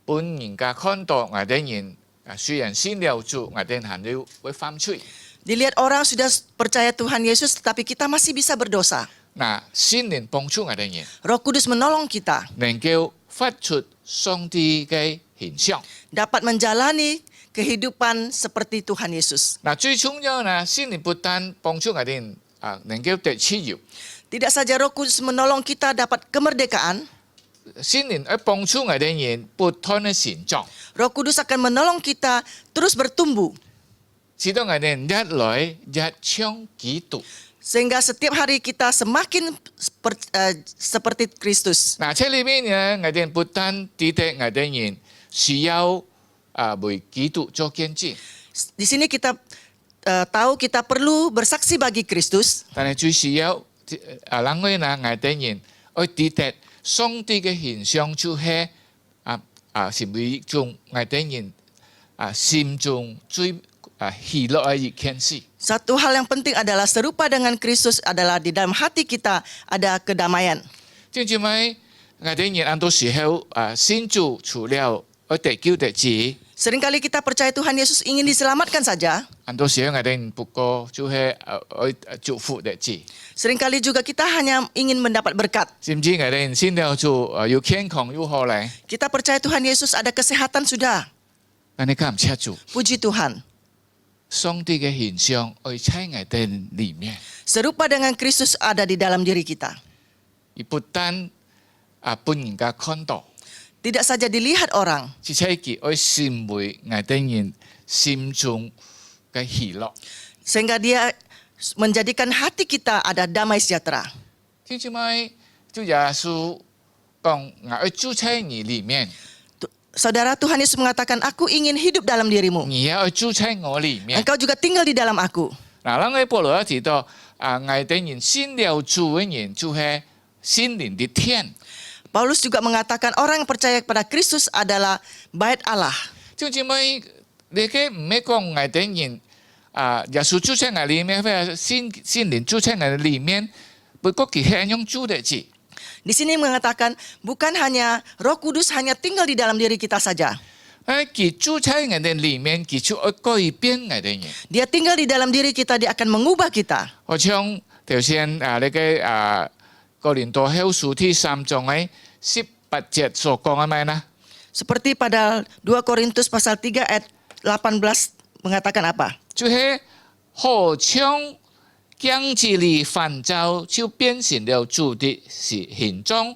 本人家看到我哋人雖然信了主，我哋還要會犯罪。 Dilihat orang sudah percaya Tuhan Yesus, tetapi kita masih bisa berdosa. 嗱，聖靈幫助我哋人， Roh Kudus menolong kita, 能夠發出上帝嘅形象。 dapat menjalani kehidupan seperti Tuhan Yesus. 嗱，最重要呢，聖靈不單幫助我哋能夠得自由， Tidak saja Roh Kudus menolong kita dapat kemerdekaan, 聖靈幫助我哋人不斷嘅成長， Roh Kudus akan menolong kita terus bertumbuh. 使到我哋一來一唱基督。 Sehingga setiap hari kita semakin seperti Kristus. 嗱，這裏面呢，我哋不單指得我哋人需要為基督做見證， Di sini kita tahu kita perlu bersaksi bagi Kristus, 但係最需要另外呢，我哋人要指得上帝嘅形象就係成為一種我哋人心中最喜樂嘅一件事。 satu hal yang penting adalah serupa dengan Kristus adalah di dalam hati kita ada kedamaian. 正因為我哋人很多時候信主除了要得救得治， Seringkali kita percaya Tuhan Yesus ingin diselamatkan saja. 很多時候我哋人不過就係要祝福得治。 Seringkali juga kita hanya ingin mendapat berkat. 甚至我哋人信了主要健康又好咧， Kita percaya Tuhan Yesus ada kesehatan sudah. 但係感謝主， Puji Tuhan. 上帝嘅形象喺我哋裡面， Serupa dengan Kristus ada di dalam diri kita. 而不單俾人家看到， Tidak saja dilihat orang, 而且佢喺成為我哋人心中嘅喜樂。 sehingga dia menjadikan hati kita ada damai sejahtera. 正因為主耶穌講我要住喺你裡面， Saudara, Tuhan Yesus mengatakan, aku ingin hidup dalam dirimu. 你也要住喺我裡面。 Engkau juga tinggal di dalam aku. 嗱，咱喺保羅有提到我哋人信了主嘅人就係心靈的天。 Paulus juga mengatakan orang yang percaya kepada Kristus adalah bait Allah. 正因為你嘅唔係講我哋人耶穌住喺我裡面，或者心靈住喺我裡面，不過佢係用住的字。 Di sini mengatakan bukan hanya Roh Kudus hanya tinggal di dalam diri kita saja. 佢住喺我哋裡面，佢就會改變我哋人。 Dia tinggal di dalam diri kita, dia akan mengubah kita. 好像頭先你嘅哥林多後書第3章嘅18節所講嘅咩呢？ Seperti pada 2 Korintus pasal 3 ayat 18 mengatakan apa? 就係好像將子裡反照，就變成了主的形狀，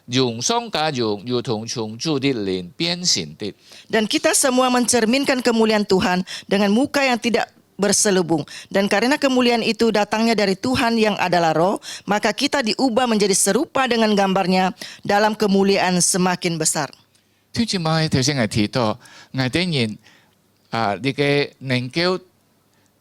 容上加容，如同從主的靈變成的。 Dan kita semua mencerminkan kemuliaan Tuhan dengan muka yang tidak berselubung. Dan karena kemuliaan itu datangnya dari Tuhan yang adalah roh, maka kita diubah menjadi serupa dengan gambarnya dalam kemuliaan semakin besar. 聽住咪頭先我提到，我哋人你嘅能夠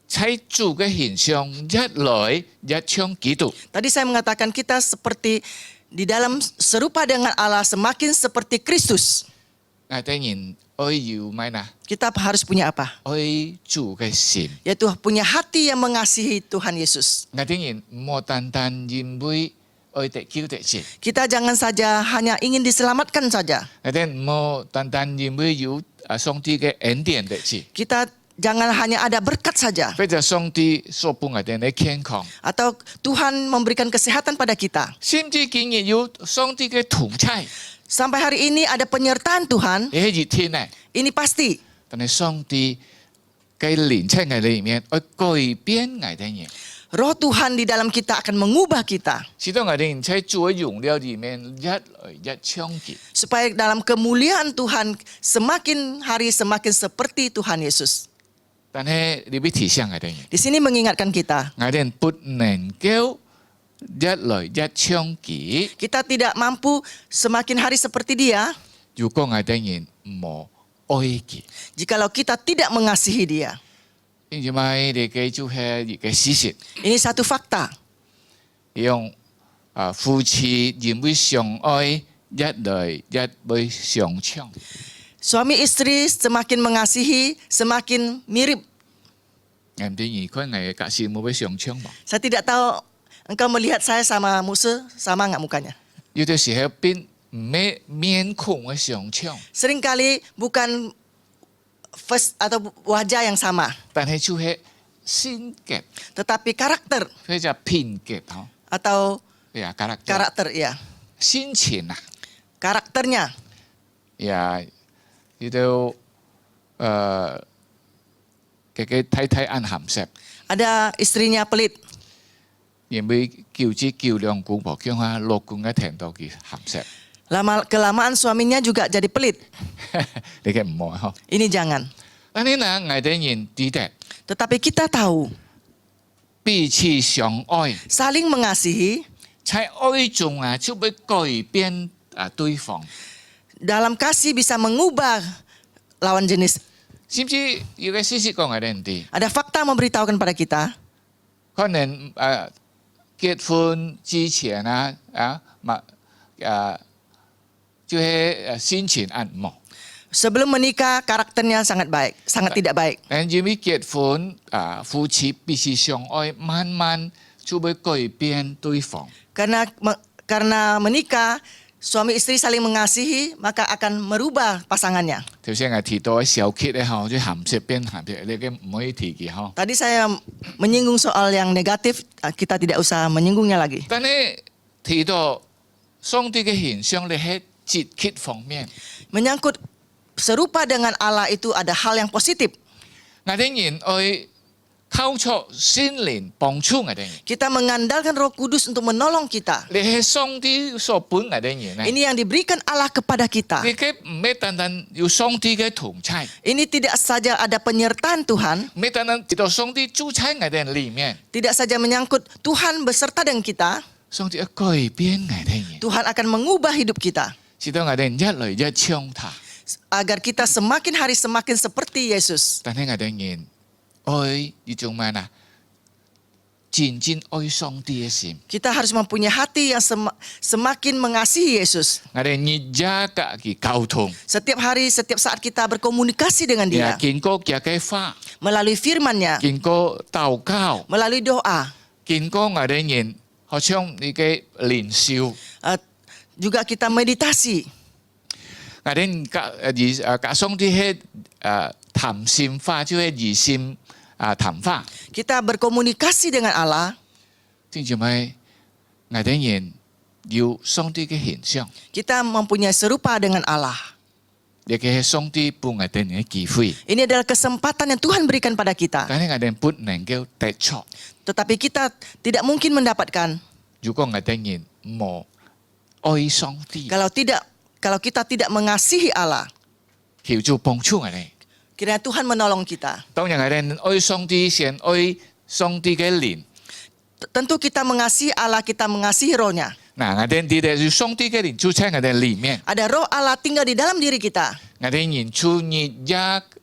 喺主嘅形象一來一唱基督。 Tadi saya mengatakan kita seperti di dalam serupa dengan Allah, semakin seperti Kristus. 我哋人愛要咩呢？ Kita harus punya apa? 愛主嘅心。 Yaitu punya hati yang mengasihi Tuhan Yesus. 我哋人唔好單單因為愛得救得治， Kita jangan saja hanya ingin diselamatkan saja. 我哋唔好單單因為有上帝嘅恩典得治， Kita jangan hanya ada berkat saja. 或者上帝所俾我哋嘅健康， Atau Tuhan memberikan kesehatan pada kita. 甚至竟然有上帝嘅同在， Sampai hari ini ada penyertaan Tuhan. 你係熱天呢？ Ini pasti. 但係上帝嘅靈喺我哋裡面，會改變我哋人， Roh Tuhan di dalam kita akan mengubah kita. 使到我哋人喺主嘅榮耀裡面一來一唱結。 Supaya dalam kemuliaan Tuhan semakin hari semakin seperti Tuhan Yesus. 但係你要提醒我哋人， Di sini mengingatkan kita. 我哋人不能夠一來一唱結。 Kita tidak mampu semakin hari seperti dia 如果我哋人冇愛佢， jikalau kita tidak mengasihi dia. 因為你嘅就係一個事實， Ini satu fakta. 用夫妻因為相愛一來一會相唱。 Suami istri semakin mengasihi, semakin mirip. 我唔知而家我嘅格士冇會相唱嘛？ Saya tidak tahu engkau melihat saya sama Musa, sama nggak mukanya? 有啲時候變咩面孔嘅相唱， Seringkali bukan face atau wajah yang sama, 但係就係性格 tetapi karakter 或者品格嗬， atau 呀karakter karakter ya, 心情啊， karakternya. 呀呢度嘅太太按鹹石， Ada istrinya pelit. 因為叫之叫兩公婆叫下老公嘅聽到佢鹹石， Kelamaan suaminya juga jadi pelit. 你嘅唔愛嗬。 Ini jangan. 但係呢，我哋人知道 Tetapi kita tahu 彼此相愛， saling mengasihi 在愛中啊就會改變對方。 dalam kasih bisa mengubah lawan jenis. 知唔知有個事實講我哋人哋， Ada fakta memberitahukan pada kita 可能結婚之前就係心情按摩。 sebelum menikah karakternya sangat baik, sangat tidak baik. 但因為結婚夫妻彼此相愛，慢慢就會改變對方。 Karena menikah suami istri saling mengasihi maka akan merubah pasangannya. 頭先我提到小揭咧嗬，即鹹色變鹹色，你嘅唔可以提嘅嗬。 Tadi saya menyinggung soal yang negatif, kita tidak usah menyinggungnya lagi. 但係提到上帝嘅形象咧係節揭方面， Menyangkut serupa dengan Allah itu ada hal yang positif. 我哋人愛靠著聖靈幫助我哋人。 Kita mengandalkan Roh Kudus untuk menolong kita. 你係上帝所本我哋人咧， Ini yang diberikan Allah kepada kita. 你嘅唔係單單要上帝嘅同在， Ini tidak saja ada penyertaan Tuhan, 唔係單單知道上帝住喺我哋人裡面， tidak saja menyangkut Tuhan beserta dengan kita, 上帝要改變我哋人， Tuhan akan mengubah hidup kita 使到我哋人一來一唱他。 agar kita semakin hari semakin seperti Yesus. 但係我哋人愛呢種咩啊？真正愛上帝嘅心， Kita harus mempunyai hati yang semakin mengasihi Yesus. 我哋日加嘅溝通， Setiap hari, setiap saat kita berkomunikasi dengan 也 Dia 見過嘅花， melalui firman-Nya, 見過禱告， melalui doa. 見過我哋人好像你嘅靈修， Juga kita meditasi. 我哋加上啲係談心話，就係疑心談話， Kita berkomunikasi dengan Allah. 正住咪我哋人要上帝嘅形象， Kita mempunyai serupa dengan Allah. 亦嘅係上帝俾我哋人嘅機會， Ini adalah kesempatan yang Tuhan berikan pada kita. 但係我哋不能夠得錯。 Tetapi kita tidak mungkin mendapatkan 如果我哋人冇愛上帝， kalau kita tidak mengasihi Allah. 求助幫助我哋。 Kiranya Tuhan menolong kita. 當然我哋愛上帝先愛上帝嘅靈， Tentu kita mengasihi Allah, kita mengasihi rohnya. 嗱我哋啲嘅要上帝嘅靈住喺我哋裡面， Ada roh Allah tinggal di dalam diri kita. 我哋人出日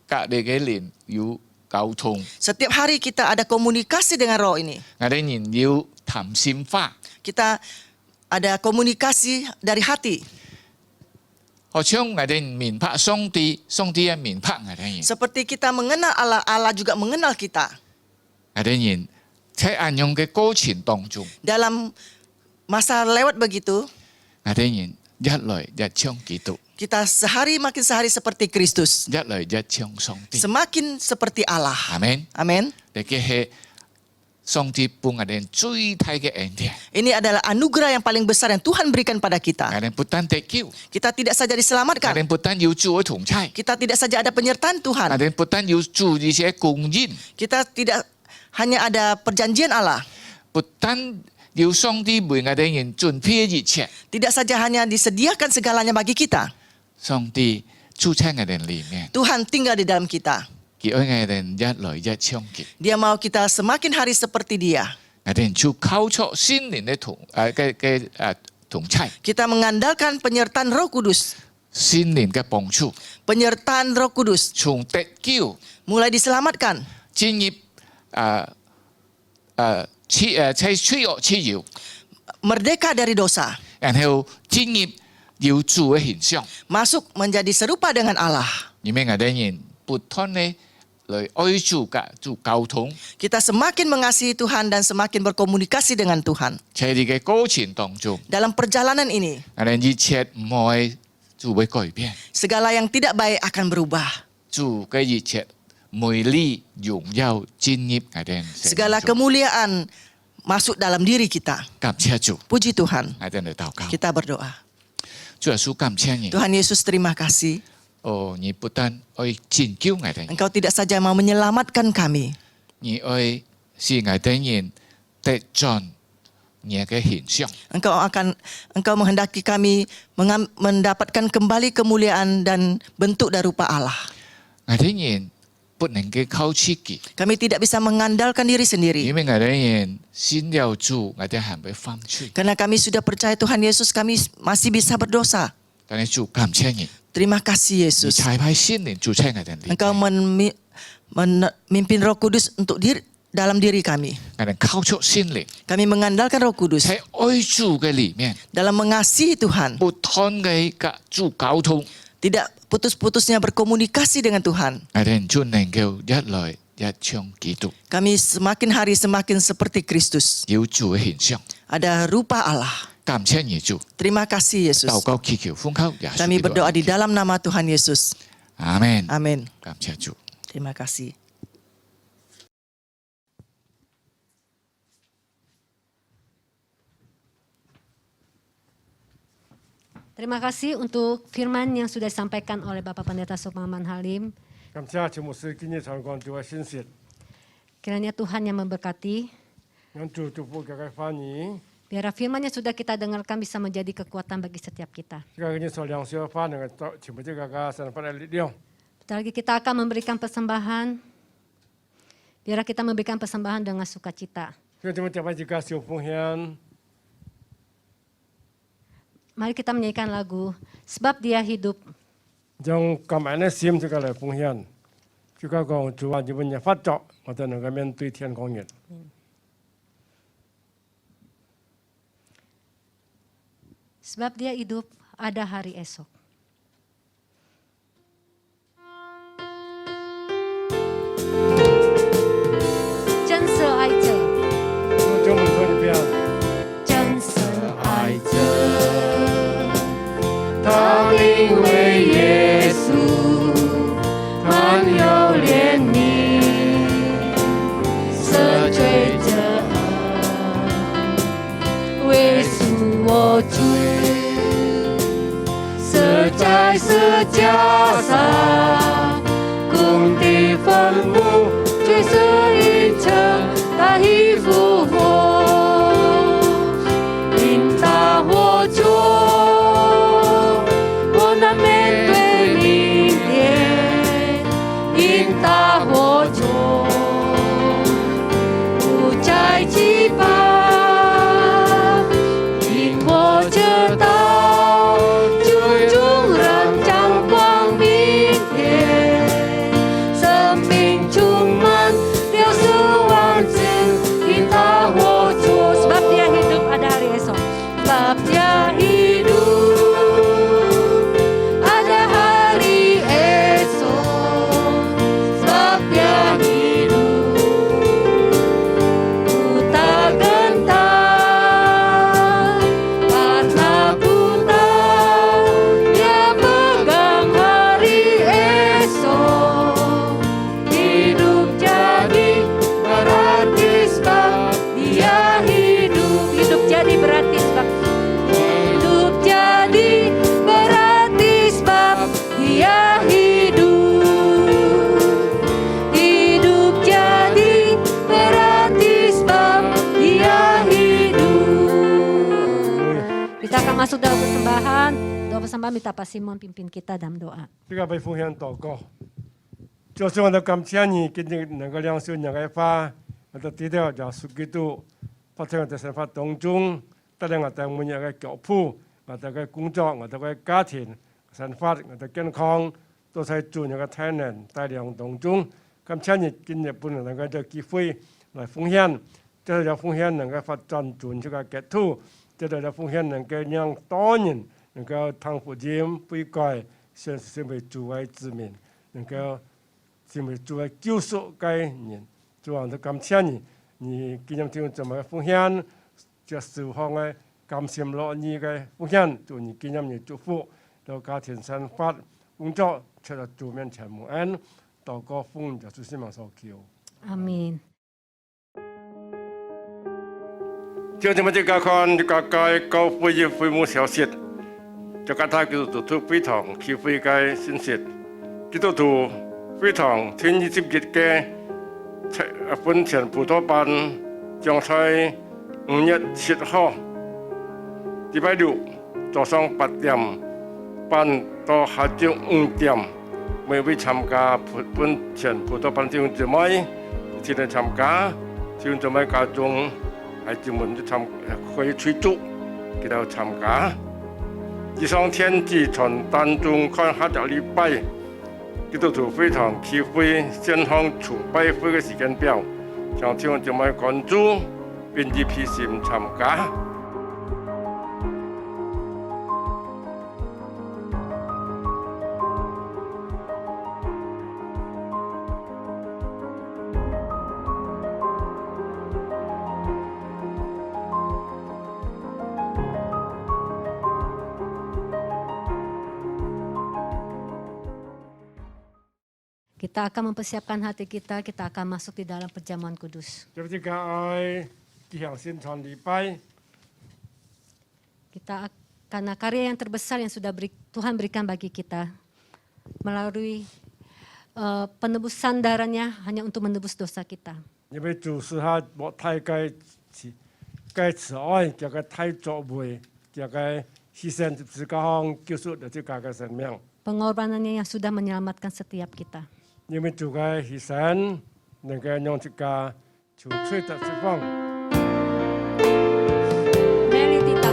隔離嘅靈要溝通， Setiap hari kita ada komunikasi dengan roh ini. 我哋人要談心話， Kita ada komunikasi dari hati. 好像我哋明白上帝，上帝也明白我哋人， Seperti kita mengenal Allah, Allah juga mengenal kita. 我哋人喺安樣嘅過程當中， Dalam masa lewat begitu, 我哋人一來一唱基督， kita sehari makin sehari seperti Kristus. 一來一唱上帝， Semakin seperti Allah. 阿們。 Amin. 呢個係上帝俾我哋最大嘅恩典， Ini adalah anugerah yang paling besar yang Tuhan berikan pada 我 kita. 哋不但得救， Kita tidak saja 我 diselamatkan. 哋不但要主嘅同在， Kita tidak saja ada penyertaan 我 Tuhan. 哋不但要主呢些供應， Kita tidak hanya ada perjanjian Allah. 不但要上帝為我哋人準備一切， Tidak saja hanya disediakan segalanya bagi kita. 上帝住喺我哋裡面， Tuhan tinggal di dalam kita. 佢愛我哋一來一唱嘅， Dia mau kita semakin hari seperti Dia. 我哋就靠出心靈嘅同在， Kita mengandalkan penyertaan Roh Kudus. 心靈嘅幫助， Penyertaan Roh Kudus. 從得救 Mulai diselamatkan. 進入出惡出妖， Merdeka dari dosa. 然後進入要主嘅形象。 Masuk menjadi serupa dengan Allah. 因為我哋人不斷咧來愛主溝通， Kita semakin mengasihi Tuhan dan semakin berkomunikasi dengan Tuhan. 喺呢個過程當中， Dalam perjalanan ini, 我哋一切唔會主會改變， segala yang tidak baik akan berubah. 主嘅一切美麗榮耀進入我哋生 Segala 命中。 kemuliaan masuk dalam diri kita. 感謝主， Puji Tuhan. 我哋嚟禱告。 Kita berdoa. 主耶穌感謝你， Tuhan Yesus, terima kasih. 哦，你不但愛拯救我哋， Engkau tidak saja mau menyelamatkan kami, 你愛使我哋人得盡你嘅形象。 Engkau menghendaki kami mendapatkan kembali kemuliaan dan bentuk dan rupa Allah. 我哋人不能夠靠自己， Kami tidak bisa mengandalkan diri 因 sendiri. 為我哋人信了主，我哋係會犯罪。 Karena kami sudah percaya Tuhan Yesus, kami masih bisa berdosa. 但係主感謝你， Terima kasih 你 Yesus. 差派聖靈住在我哋裏 Engkau 面， memimpin Roh Kudus untuk dalam diri kami. 我哋靠出聖靈， Kami mengandalkan Roh Kudus 喺愛主嘅裏面， dalam mengasihi Tuhan. 不斷嘅跟主溝通， Tidak putus-putusnya berkomunikasi dengan Tuhan. 我哋就能夠一來一像基督， Kami semakin hari semakin seperti Kristus. 有主嘅形象。 Ada rupa Allah. 感謝你主， Terima kasih Yesus. 禱告祈求奉靠耶穌 Kami 基督 berdoa di dalam nama Tuhan Yesus. 阿門。 Amin. 感謝主。 Terima kasih. Terima kasih untuk firman yang sudah disampaikan oleh Bapak Pendeta Sukmaman Halim. 感謝全牧師今日傳講主嘅信息， Kiranya Tuhan yang memberkati. 讓主祝福各位翻譯。 Biar firman yang sudah kita dengarkan bisa menjadi kekuatan bagi setiap kita. 這個今日所兩小翻能夠全部這個神發嘅力量。 Bentar lagi kita akan memberikan persembahan. Biar kita memberikan persembahan dengan sukacita. 這個點樣就係一個小奉獻。 Mari kita menyanyikan lagu Sebab Dia Hidup. 用感恩嘅心這個嚟奉獻。這個講主啊，你們嘅發作，我哋能夠面對天光日。 Sebab Dia hidup, ada hari esok. Chân sợ ai chờ, 中文說一遍。 chân sợ ai 他名为耶稣，满有怜悯，赦罪者爱，为赎我罪，死在十架上，公的坟墓，罪赦已成，他已复活，因他活着。 我能面对明天，因他活着，不再惧怕，因我知道，主中让阳光明天，生命充满了死亡之，因他活着。 Sebab Dia hidup, ada hari esok. Sebab dia hidup. Kita akan masuk dalam persembahan. Doa persembahan minta Pak Simon pimpin kita dalam doa. 這個被奉獻禱告，就是我哋感謝你，今日能夠兩手兩個花，我哋知道耶穌基督發生我哋生活當中，帶領我哋每日嘅腳步，我哋嘅工作，我哋嘅家庭生活，我哋健康，都係主你嘅體能帶領當中。感謝你今日本能夠有機會來奉獻，這個奉獻能夠發展主這個結束，這個奉獻能夠讓多人能夠聽福音悔改。 成為主嘅子民，能夠成為主嘅救贖嘅人。主啊，我感謝你，你今日聽這麼奉獻，這受放嘅甘心樂意嘅奉獻，祝你今日嘅祝福，到家庭生活工作，出到主面前蒙恩，禱告奉耶穌聖名所求。 Amin. 就這麼這個看這個高會議會務消息。就給他叫做非常起飛嘅信息。基督徒非常天意接結嘅本前輔導班將在5月7號禮拜六早上8點半到下晝5點，每位參加本前輔導班弟兄姊妹一齊嚟參加，弟兄姊妹家中孩子們可以催促佢哋參加。以上天氣從當中看下個禮拜，基督徒非常期待線上崇拜會嘅時間表，向弟兄姊妹關注並以披心參加。Kita akan mempersiapkan hati kita akan masuk di dalam perjamuan kudus. Karena karya yang terbesar yang sudah Tuhan berikan bagi kita melalui penebusan darahnya hanya untuk menebus dosa kita. Pengorbanannya yang sudah menyelamatkan setiap kita. 因為主嘅犧牲能夠讓這個求罪得釋放。 Mari kita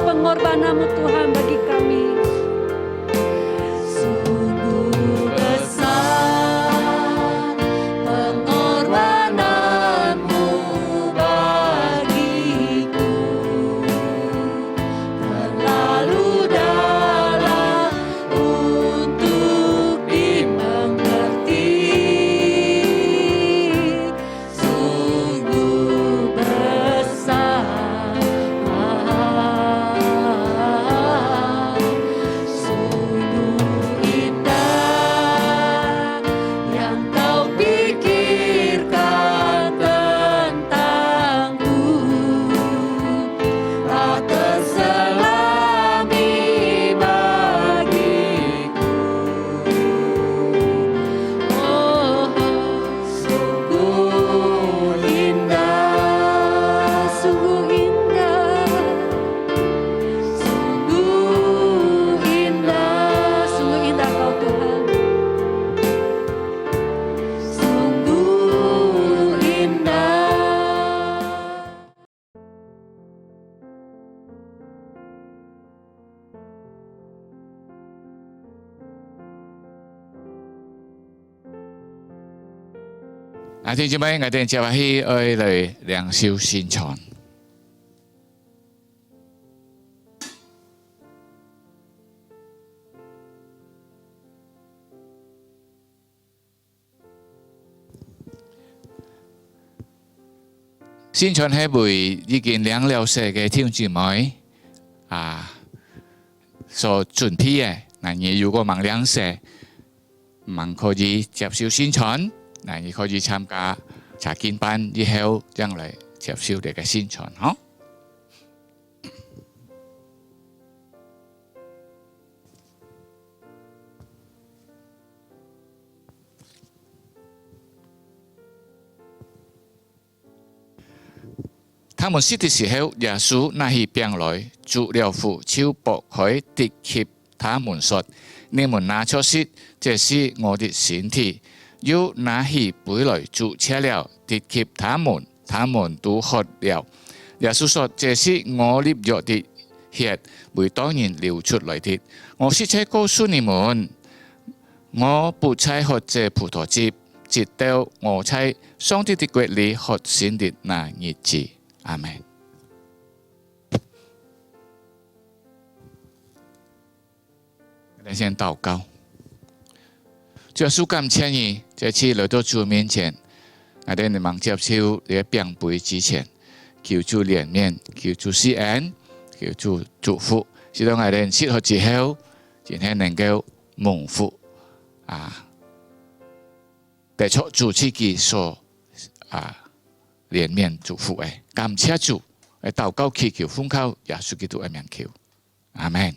pengorbanan-Mu Tuhan bagi kami. Sungguh 弟兄姊妹，我哋接下去愛嚟領受新傳。新傳係為已經領了聖嘅弟兄姊妹所準備嘅。嗱，你如果盲領聖，盲可以接受新傳，嗱，你可以參加查經班以後，將來接受你嘅新傳，嗬。他們說的時候，耶穌拿起餅來，祝了福，就擘開，遞給他們說：你們拿着吃，這是我的身體。又拿起杯來，祝謝了，遞給他們，他們都喝了。耶穌說：這是我立約的血，為多人流出來的。我實在告訴你們，我不再喝這葡萄汁，直到我在上帝的國裏喝新的那日子。阿們。我哋先禱告。主耶穌感謝你，這次來到主面前，我哋能接受你嘅餅杯之前，求主憐憫，求主施恩，求主祝福，使到我哋吃喝之後，真係能夠蒙福得出主自己所憐憫祝福嘅，感謝主，嚟禱告祈求奉靠耶穌基督嘅名求，阿們。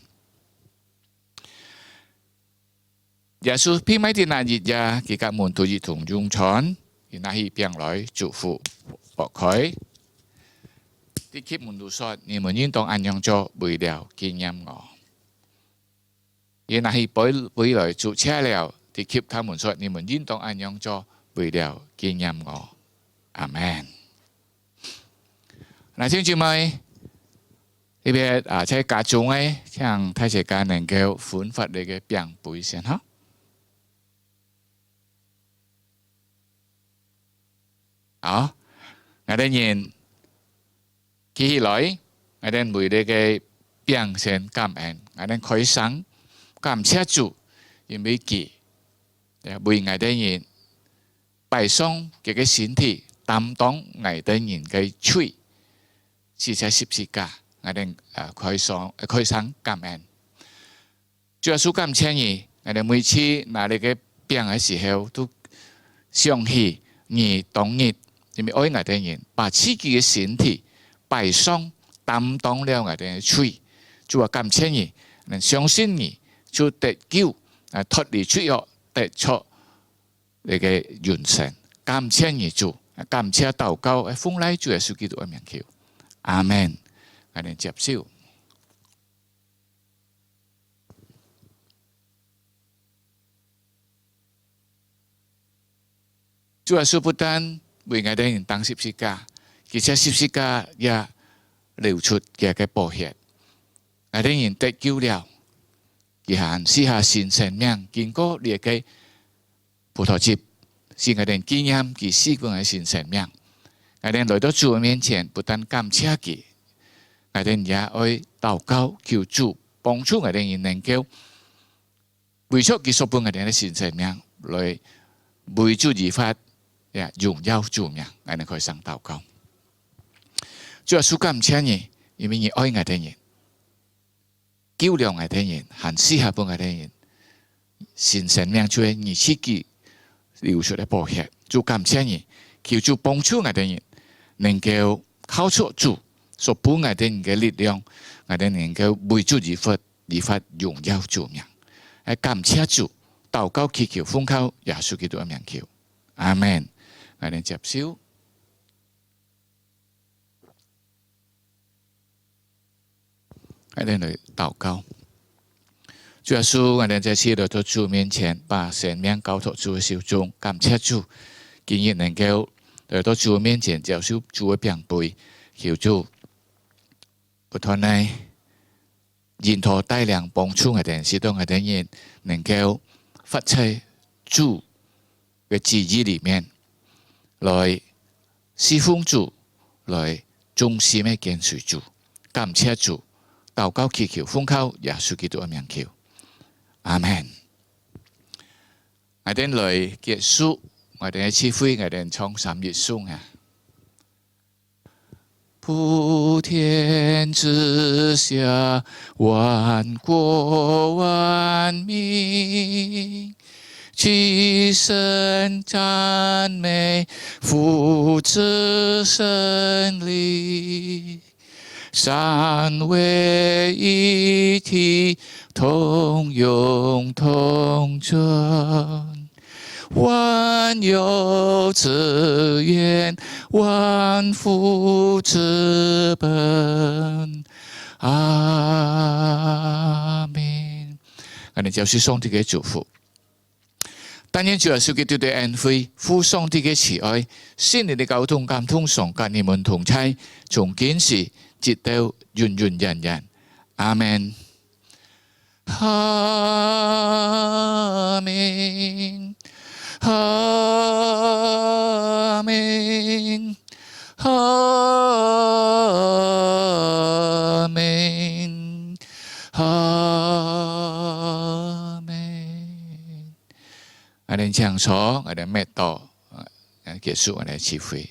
耶穌披麥的那日呀，佢甲門徒一同用餐，佢拿起餅來祝福，擘開，啲給門徒說：你們應當咁樣做，為了紀念我。佢拿起杯來祝謝了，啲給他們說：你們應當咁樣做，為了紀念我。阿們。嗱，弟兄姊妹，呢邊喺家中咧，請大家能夠歡發你嘅餅杯先嚇。好，我哋人記起來，我哋為你嘅餅先感恩，我哋開心感謝主，因為佢為我哋人擺上佢嘅身體，擔當我哋人嘅罪，是在十字架，我哋開心感恩。主耶穌感謝你，我哋每次拿你嘅餅嘅時候，都想起你當日。因為愛我哋人，把自己嘅身體擺上，擔當了我哋嘅罪。主話感謝你，能相信你，就得救，脫離罪惡，得出你嘅完成。感謝你主，感謝禱告，奉賴主耶穌基督嘅名求，阿們。我哋接受。主耶穌不但為我哋人當十字架，而且十字架也流出佢嘅寶血，我哋人得救了，而行賜下新生命，經過呢個葡萄汁，使我哋紀念佢死過嘅新生命。我哋來到主面前，不但感謝佢，我哋也愛禱告求主幫助我哋人能夠為咗佢所幫我哋嘅新生命來為主而發。榮耀主名，我哋可以上禱告。主耶穌感謝你，因為你愛我哋人，救了我哋人，還賜下幫我哋人新生命，就係你自己流出嘅寶血。主感謝你，求主幫助我哋人，能夠靠出主所幫我哋人嘅力量，我哋能夠為主而發榮耀主名。感謝主，禱告祈求奉靠耶穌基督嘅名求，阿們。我哋接受，我哋嚟禱告。主耶穌，我哋在此來到主面前，把生命交託主嘅手中，感謝主，今日能夠來到主面前接受主嘅餅杯，求主不斷嚟沿途帶領幫助我哋，使到我哋人能夠發揮主嘅旨意裏面。來侍奉主，來忠心嘅跟隨主，感謝主，禱告祈求奉靠耶穌基督嘅名求，阿門。我哋來結束，我哋嘅詞彙，我哋唱3月頌啊。普天之下，萬國萬民，齊聲讚美父子聖靈，三位一體，同用同尊。萬有之源，萬福之本。阿門。我哋就是上帝嘅祝福。但願主耶穌基督嘅恩惠、父上帝嘅慈愛、聖靈嘅交通感通常跟你們同在，從今時直到永永遠遠。阿門。阿門。阿門，阿門，阿門。我哋唱錯，我哋咩多？結束我哋詞彙。